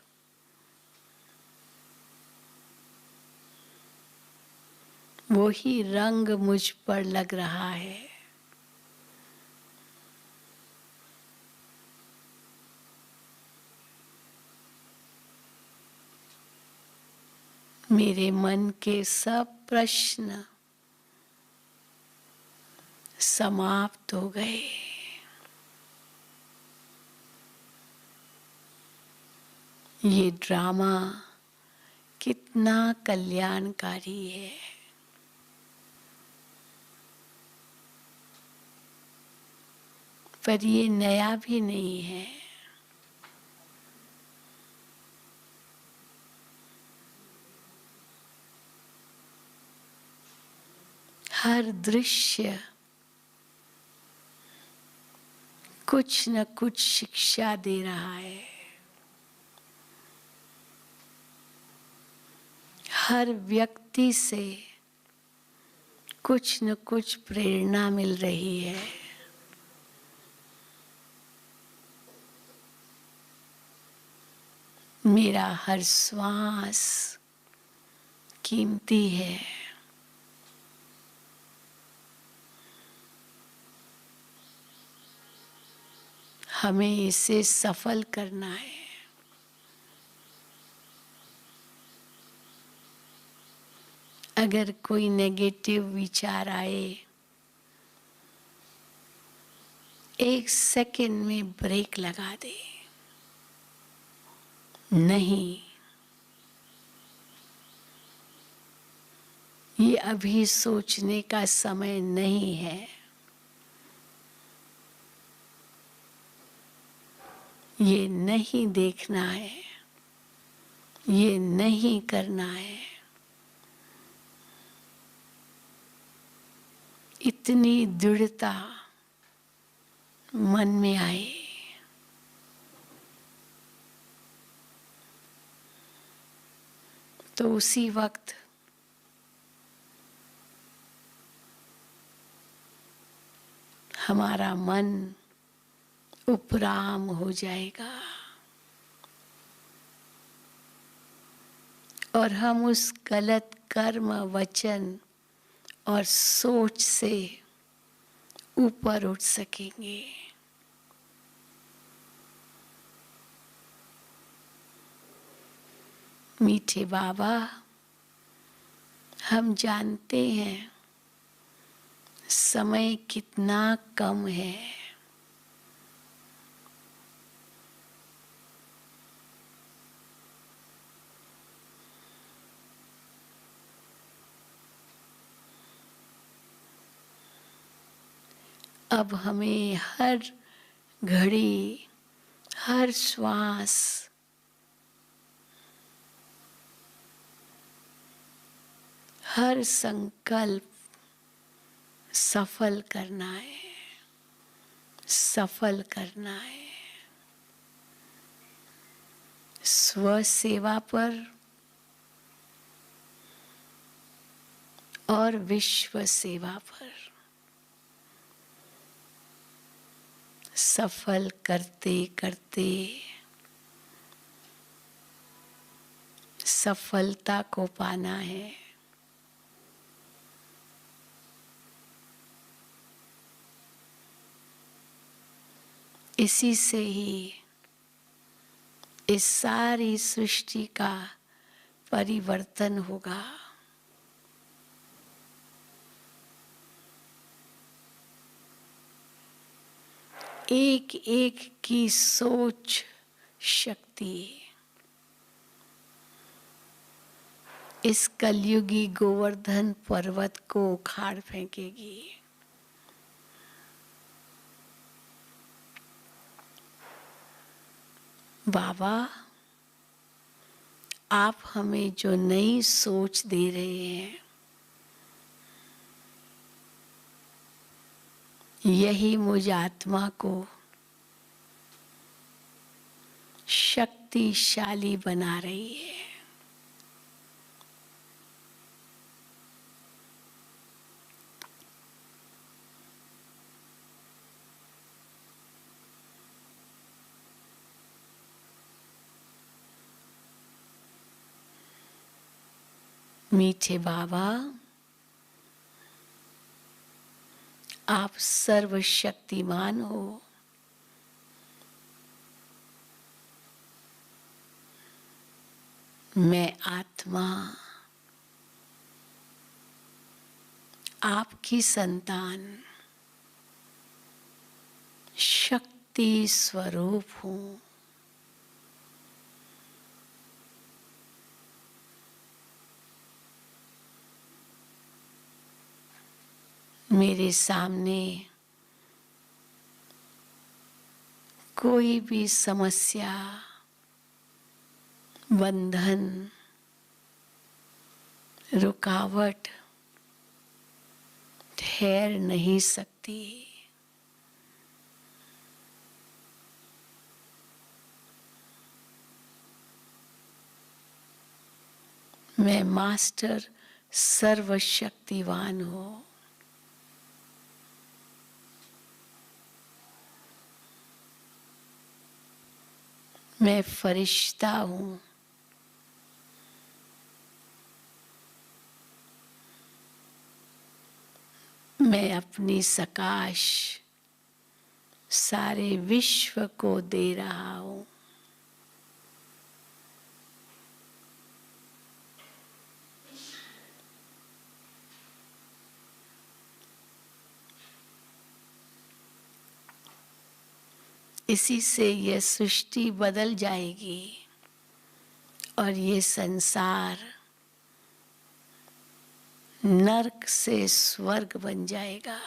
वो ही रंग मुझ पर लग रहा है। मेरे मन के सब प्रश्न समाप्त हो गए। ये ड्रामा कितना कल्याणकारी है। पर ये नया भी नहीं है। हर दृश्य कुछ न कुछ शिक्षा दे रहा है। हर व्यक्ति से कुछ न कुछ प्रेरणा मिल रही है। मेरा हर श्वास कीमती है। हमें इसे सफल करना है। अगर कोई नेगेटिव विचार आए, 1 सेकंड में ब्रेक लगा दे। नहीं, ये अभी सोचने का समय नहीं है। ये नहीं देखना है, ये नहीं करना है। इतनी दृढ़ता मन में आए, तो उसी वक्त हमारा मन उपराम हो जाएगा और हम उस गलत कर्म, वचन और सोच से ऊपर उठ सकेंगे। मीठे बाबा, हम जानते हैं समय कितना कम है। अब हमें हर घड़ी, हर श्वास हर संकल्प सफल करना है, सफल करना है। स्व सेवा पर और विश्व सेवा पर सफल करते करते सफलता को पाना है। इसी से ही इस सारी सृष्टि का परिवर्तन होगा। एक एक की सोच शक्ति इस कलयुगी गोवर्धन पर्वत को उखाड़ फेंकेगी। बाबा, आप हमें जो नई सोच दे रहे हैं, यही मुझ आत्मा को शक्तिशाली बना रही है। मीठे बाबा, आप सर्वशक्तिमान हो। मैं आत्मा आपकी संतान शक्ति स्वरूप हूँ। मेरे सामने कोई भी समस्या, बंधन, रुकावट ठहर नहीं सकती। मैं मास्टर सर्वशक्तिवान हूँ। मैं फरिश्ता हूँ। मैं अपनी सकाश सारे विश्व को दे रहा हूँ। इसी से यह सृष्टि बदल जाएगी और ये संसार नरक से स्वर्ग बन जाएगा।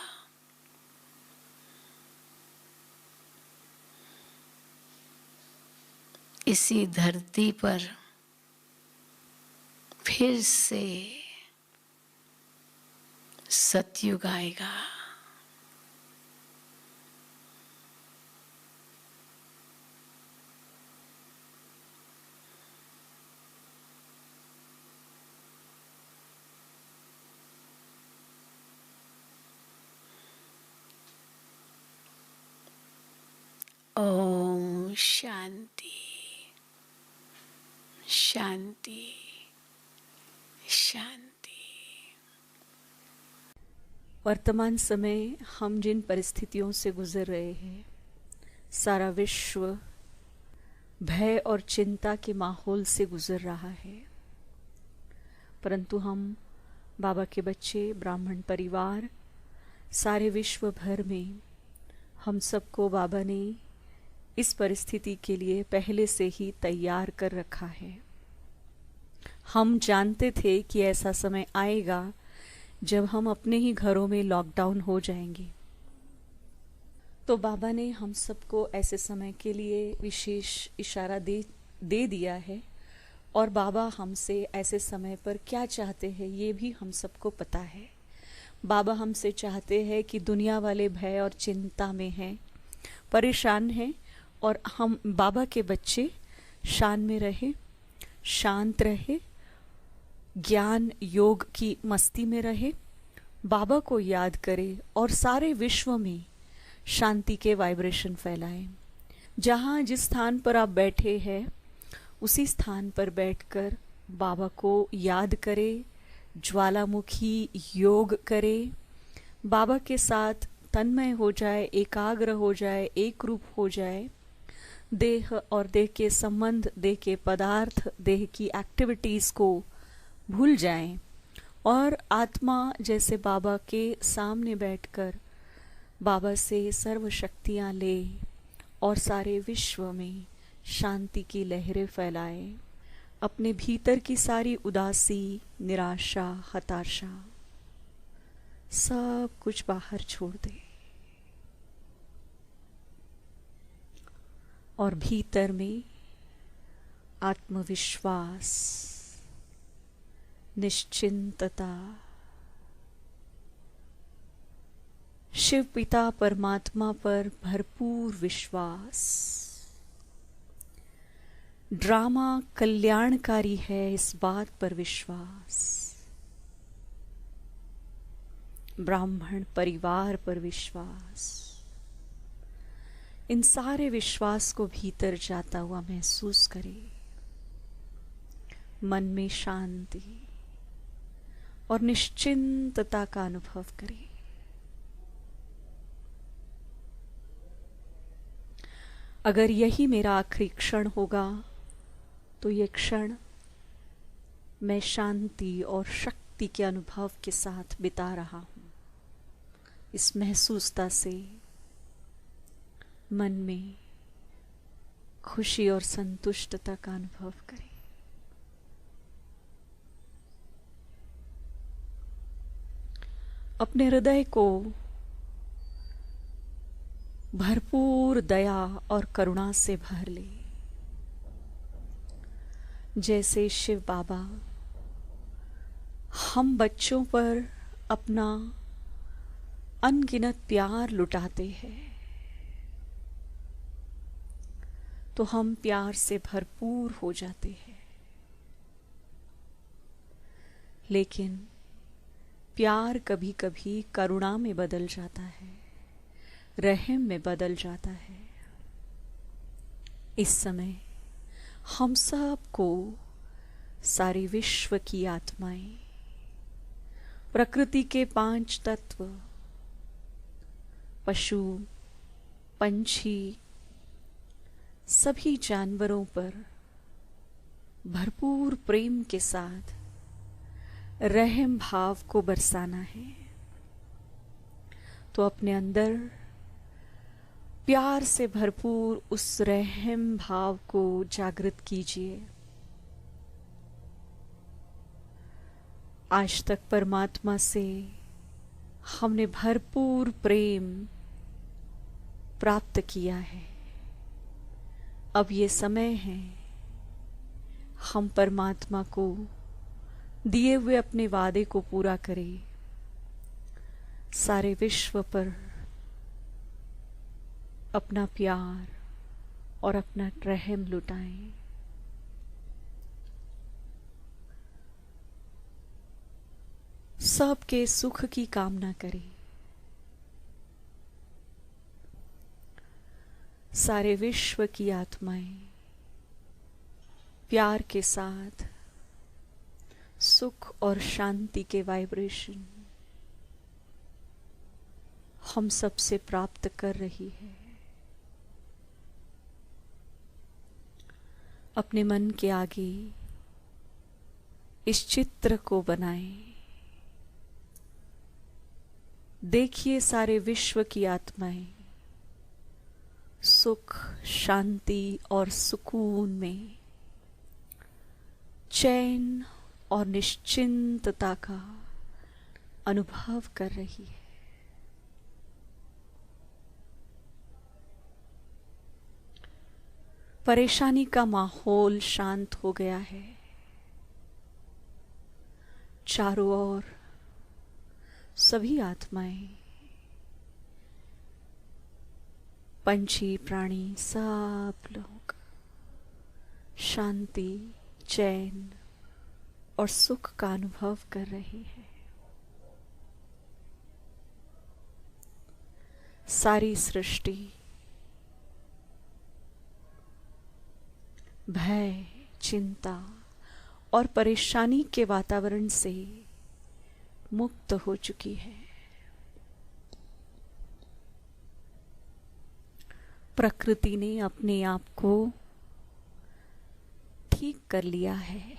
इसी धरती पर फिर से सतयुग आएगा। ओम शांति शांति शांति। वर्तमान समय हम जिन परिस्थितियों से गुजर रहे हैं, सारा विश्व भय और चिंता के माहौल से गुजर रहा है, परंतु हम बाबा के बच्चे, ब्राह्मण परिवार, सारे विश्व भर में हम सबको बाबा ने इस परिस्थिति के लिए पहले से ही तैयार कर रखा है। हम जानते थे कि ऐसा समय आएगा जब हम अपने ही घरों में लॉकडाउन हो जाएंगे, तो बाबा ने हम सबको ऐसे समय के लिए विशेष इशारा दे दिया है। और बाबा हमसे ऐसे समय पर क्या चाहते हैं ये भी हम सबको पता है। बाबा हमसे चाहते हैं कि दुनिया वाले भय और चिंता में हैं, परेशान हैं, और हम बाबा के बच्चे शान में रहे, शांत रहे, ज्ञान योग की मस्ती में रहे, बाबा को याद करें और सारे विश्व में शांति के वाइब्रेशन फैलाएं। जहाँ जिस स्थान पर आप बैठे हैं उसी स्थान पर बैठकर बाबा को याद करें, ज्वालामुखी योग करें, बाबा के साथ तन्मय हो जाए, एकाग्र हो जाए, एक रूप हो जाए। देह और देह के संबंध, देह के पदार्थ, देह की एक्टिविटीज़ को भूल जाएं और आत्मा जैसे बाबा के सामने बैठकर बाबा से सर्व शक्तियाँ ले और सारे विश्व में शांति की लहरें फैलाए। अपने भीतर की सारी उदासी, निराशा, हताशा सब कुछ बाहर छोड़ दे और भीतर में आत्मविश्वास, निश्चिंतता, शिव पिता परमात्मा पर भरपूर विश्वास। ड्रामा कल्याणकारी है इस बात पर विश्वास। ब्राह्मण परिवार पर विश्वास। इन सारे विश्वास को भीतर जाता हुआ महसूस करें। मन में शांति और निश्चिंतता का अनुभव करें। अगर यही मेरा आखिरी क्षण होगा तो ये क्षण मैं शांति और शक्ति के अनुभव के साथ बिता रहा हूँ। इस महसूसता से मन में खुशी और संतुष्टता का अनुभव करें। अपने हृदय को भरपूर दया और करुणा से भर ले। जैसे शिव बाबा हम बच्चों पर अपना अनगिनत प्यार लुटाते हैं, तो हम प्यार से भरपूर हो जाते हैं। लेकिन प्यार कभी कभी करुणा में बदल जाता है, रहम में बदल जाता है। इस समय हम सबको सारे विश्व की आत्माएं, प्रकृति के 5 तत्व, पशु पंछी, सभी जानवरों पर भरपूर प्रेम के साथ रहम भाव को बरसाना है। तो अपने अंदर प्यार से भरपूर उस रहम भाव को जागृत कीजिए। आज तक परमात्मा से हमने भरपूर प्रेम प्राप्त किया है। अब ये समय है हम परमात्मा को दिए हुए अपने वादे को पूरा करें, सारे विश्व पर अपना प्यार और अपना रहम लुटाएं। सबके सुख की कामना करें। सारे विश्व की आत्माएं प्यार के साथ सुख और शांति के वाइब्रेशन हम सबसे प्राप्त कर रही है। अपने मन के आगे इस चित्र को बनाएं। देखिए सारे विश्व की आत्माएं सुख, शांति और सुकून में, चैन और निश्चिंतता का अनुभव कर रही है। परेशानी का माहौल शांत हो गया है। चारों ओर सभी आत्माएं, पंछी, प्राणी, सब लोग शांति, चैन और सुख का अनुभव कर रहे हैं। सारी सृष्टि भय, चिंता और परेशानी के वातावरण से मुक्त हो चुकी है। प्रकृति ने अपने आप को ठीक कर लिया है।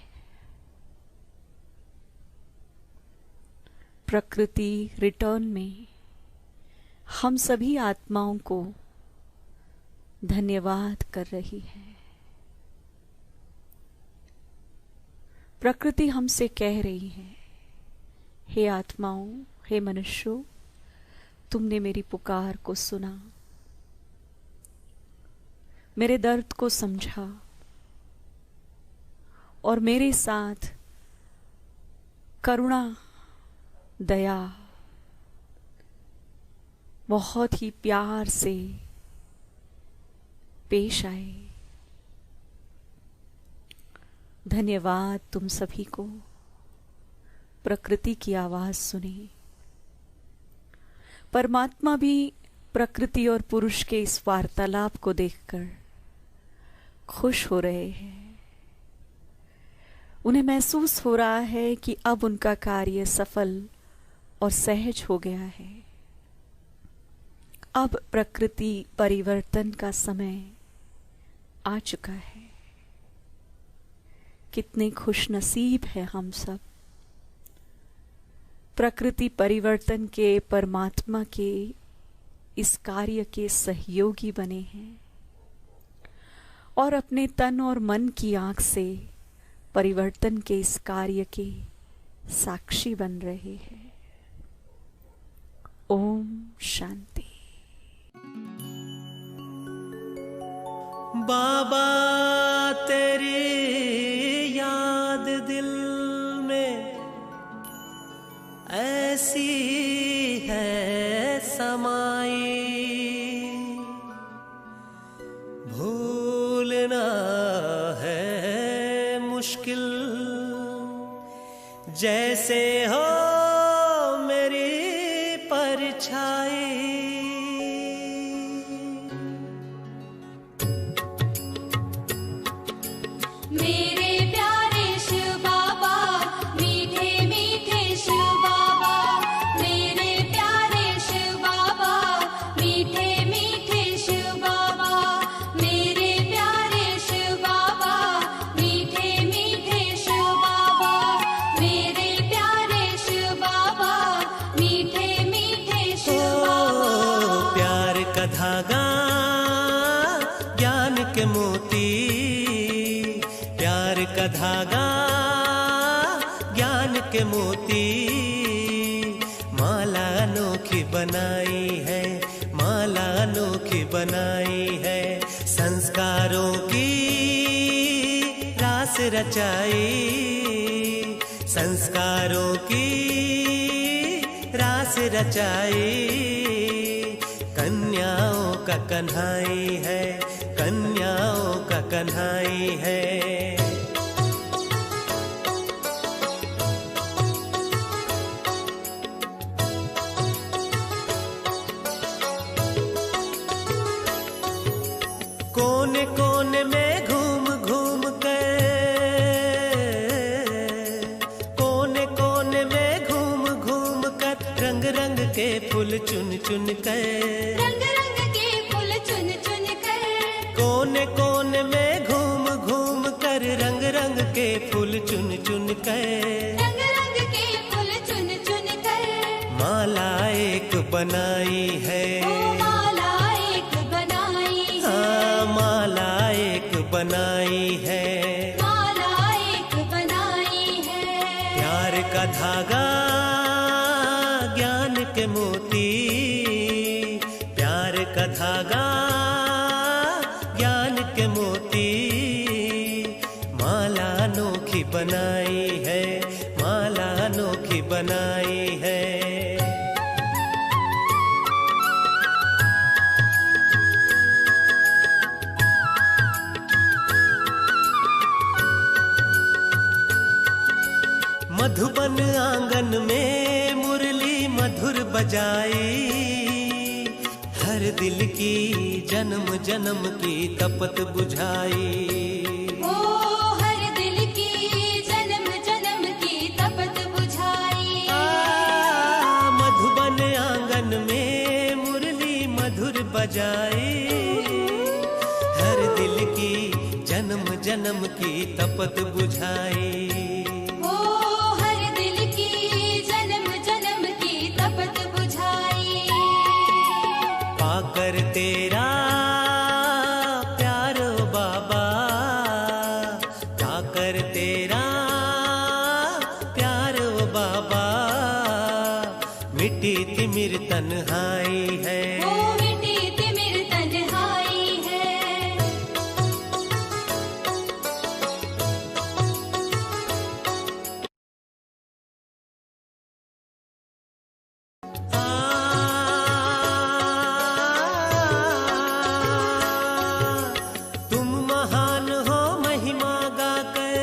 प्रकृति रिटर्न में हम सभी आत्माओं को धन्यवाद कर रही है। प्रकृति हमसे कह रही है, हे आत्माओं, हे मनुष्यों, तुमने मेरी पुकार को सुना, मेरे दर्द को समझा और मेरे साथ करुणा, दया, बहुत ही प्यार से पेश आए। धन्यवाद तुम सभी को प्रकृति की आवाज सुनी। परमात्मा भी प्रकृति और पुरुष के इस वार्तालाप को देखकर खुश हो रहे हैं। उन्हें महसूस हो रहा है कि अब उनका कार्य सफल और सहज हो गया है। अब प्रकृति परिवर्तन का समय आ चुका है। कितने खुशनसीब हैं हम सब, प्रकृति परिवर्तन के परमात्मा के इस कार्य के सहयोगी बने हैं और अपने तन और मन की आंख से परिवर्तन के इस कार्य के साक्षी बन रहे हैं। ओम शांति। बाबा तेरी याद दिल में ऐसी है समाई, भूलना है मुश्किल जैसे हो मेरी परछाई। मेरे प्यारे शिव बाबा, मीठे मीठे शिव बाबा, मेरे प्यारे शिव बाबा, मीठे मीठे शिव बाबा, मेरे प्यारे शिव बाबा, मीठे मीठे शिव बाबा, मेरे प्यारे शिव बाबा, मीठे मीठे शिव बाबा। प्यार का धागा ज्ञान के मोती, प्यार का धागा ज्ञान के मोती, माला अनोखी बनाई है, माला अनोखी बनाई है। संस्कारों की रास रचाई, संस्कारों की रास रचाई, कन्याओं का कन्हाई है, कन्याओं का कन्हाई है। कोने कोने में घूम घूम कर, कोने कोने में घूम घूम कर, रंग रंग के फूल चुन चुन कर, रंग रंग के फूल चुन चुन कर, कोने कोने में घूम घूम कर, रंग रंग के फूल चुन चुन कर, रंग रंग के फूल चुन चुन कर, माला एक बनाई है, ओ माला एक बनाई है, हाँ माला एक बनाई है। माला एक बनाई है। प्यार का धागा ज्ञान के मोती, प्यार का धागा ज्ञान के मोती, माला अनोखी बनाई है, माला अनोखी बनाई है। मधुबन आंगन में मुरली मधुर बजाई, हर दिल की जन्म जन्म की तपत बुझाई, ओ हर दिल की जन्म जन्म की तपत बुझाई। मधुबन आंगन में मुरली मधुर बजाई, हर दिल की जन्म जन्म की तपत बुझाई, ओ हर दिल की जन्म जन्म की तपत बुझाई। पाकर तेरा प्यार ओ बाबा, पाकर तेरा प्यार ओ बाबा, मिट्टी तिमिर तन्हाई है, ओ मिटी तिमिर तन्हाई है। तुम महान हो महिमा गाकर,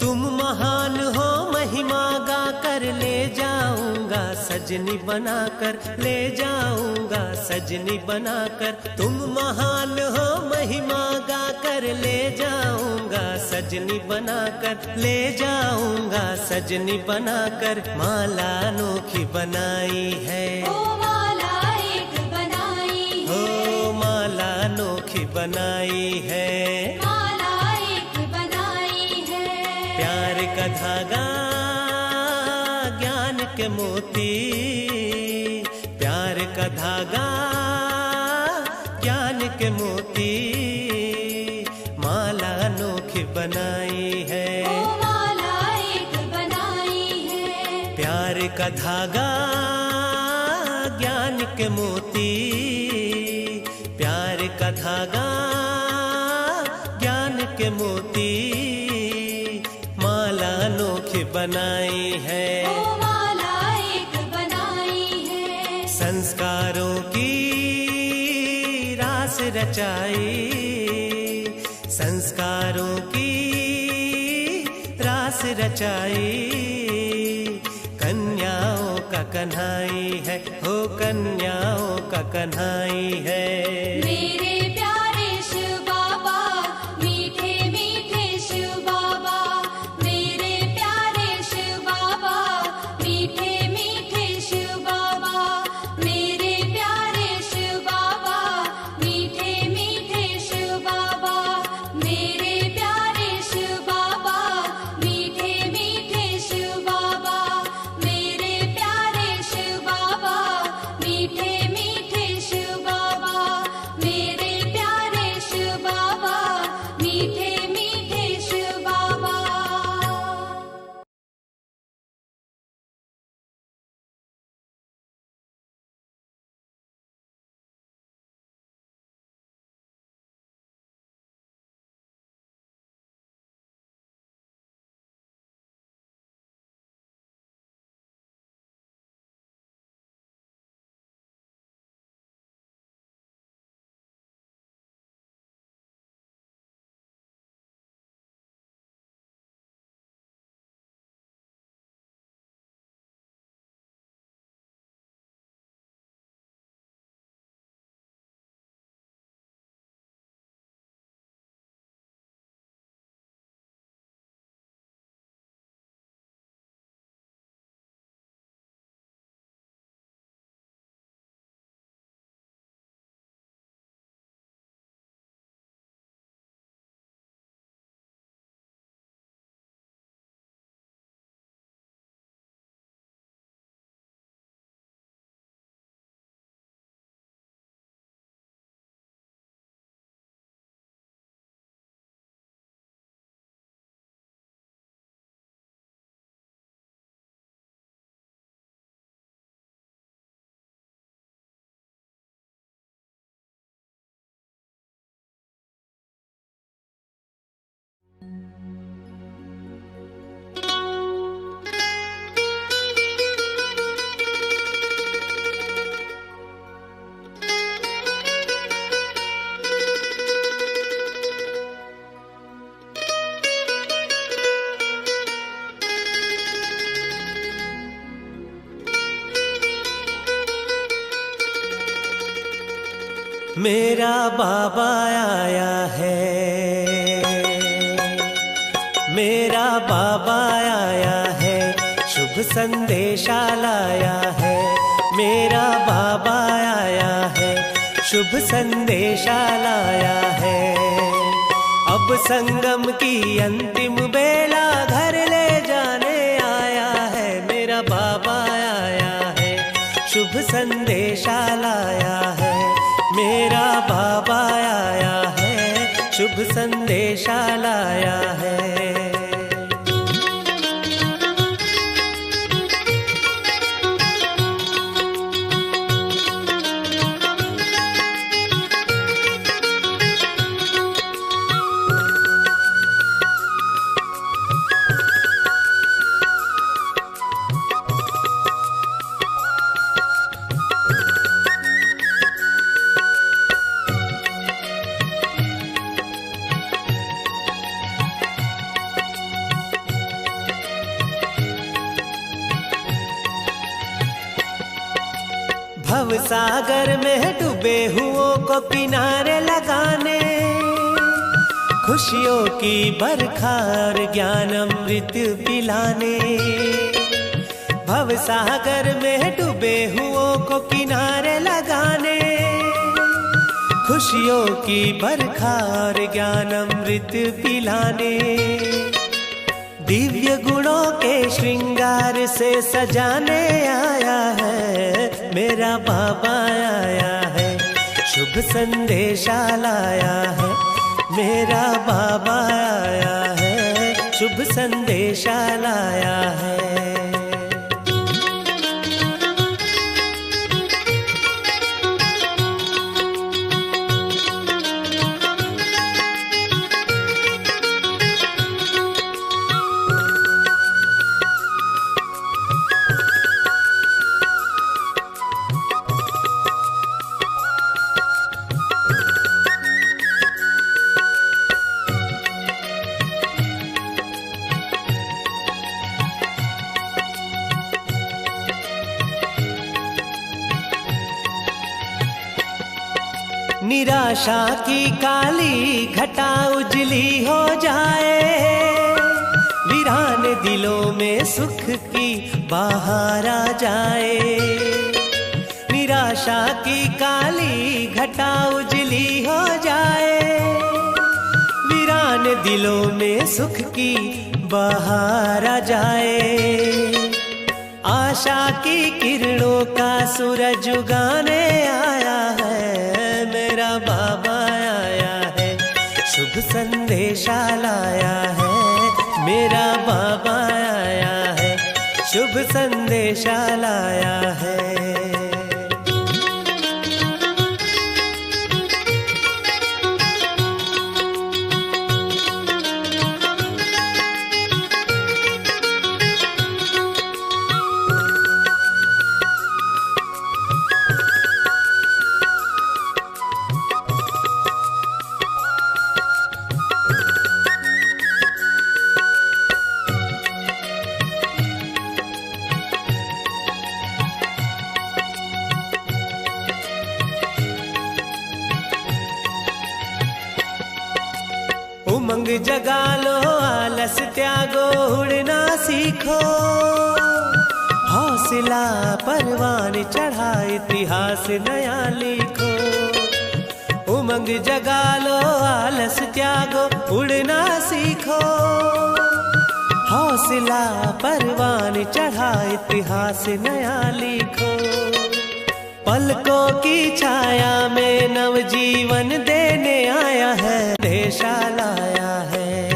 तुम महान हो महिमा गाकर, ले जाऊंगा सजनी बनाकर, ले जाऊंगा सजनी बनाकर। तुम महान हो महिमा गाकर, ले जाऊंगा सजनी बनाकर, ले जाऊंगा सजनी बनाकर। माला अनोखी बनाई है, ओ माला एक बनाई हो है, माला अनोखी बनाई है। माला एक बनाई है। प्यार का धागा ज्ञान के मोती, प्यार का धागा ज्ञान के मोती, माला अनोखी बनाई है, ओ माला एक बनाई है। प्यार का धागा ज्ञान के मोती, प्यार का धागा ज्ञान के मोती माला अनोखी बनाई है, ओ माला एक बनाई है। संस्कारों की रास रचाई, संस्कारों की रास रचाई, कन्याओं का कन्हाई है, हो कन्याओं का कन्हाई है। मेरे प्यारे शिव बाबा, मीठे मीठे शिव बाबा, मेरे प्यारे शिव बाबा, मीठे मीठे शिव बाबा, मेरे प्यारे शिव बाबा, मीठे मीठे शिव बाबा, मेरे प्यारे शिव बाबा, मीठे मीठे शिव बाबा, मेरे प्यारे शिव बाबा, मीठे मीठे शिव बाबा, मेरे प्यारे शिव बाबा, मीठे मीठे शिव बाबा। मेरा बाबा आया है, मेरा बाबा आया है, शुभ संदेशा लाया है। मेरा बाबा आया है, शुभ संदेशा लाया है। अब संगम की अंतिम बेला घर ले जाने आया है। मेरा बाबा आया है, शुभ संदेशा लाया है। मेरा बाबा आया है, शुभ संदेशा लाया है। भव सागर में डूबे हुओं को किनारे लगाने, खुशियों की बरखार ज्ञान अमृत पिलाने। भव सागर में डूबे हुओं को किनारे लगाने, खुशियों की बरखार ज्ञान अमृत पिलाने। दिव्य गुणों के श्रृंगार से सजाने आया है। मेरा बाबा आया है, शुभ संदेशा लाया है। मेरा बाबा आया है, शुभ संदेशा लाया है। निराशा की काली घटा उजली हो जाए, वीरान दिलों में सुख की बहार आ जाए। निराशा की काली घटा उजली हो जाए, वीरान दिलों में सुख की बहार आ जाए। आशा की किरणों का सूरज उगाने आया है, मेरा बाबा आया है, शुभ संदेशा लाया है। मेरा बाबा आया है, शुभ संदेशा लाया है। उमंग जगा लो, आलस त्यागो, उड़ना सीखो, हौसला परवान चढ़ा इतिहास नया लिखो। उमंग जगा लो, आलस त्यागो, उड़ना सीखो, हौसला परवान चढ़ा इतिहास नया लिखो। पलकों की छाया में नवजीवन देने आया है, देशा लाया है।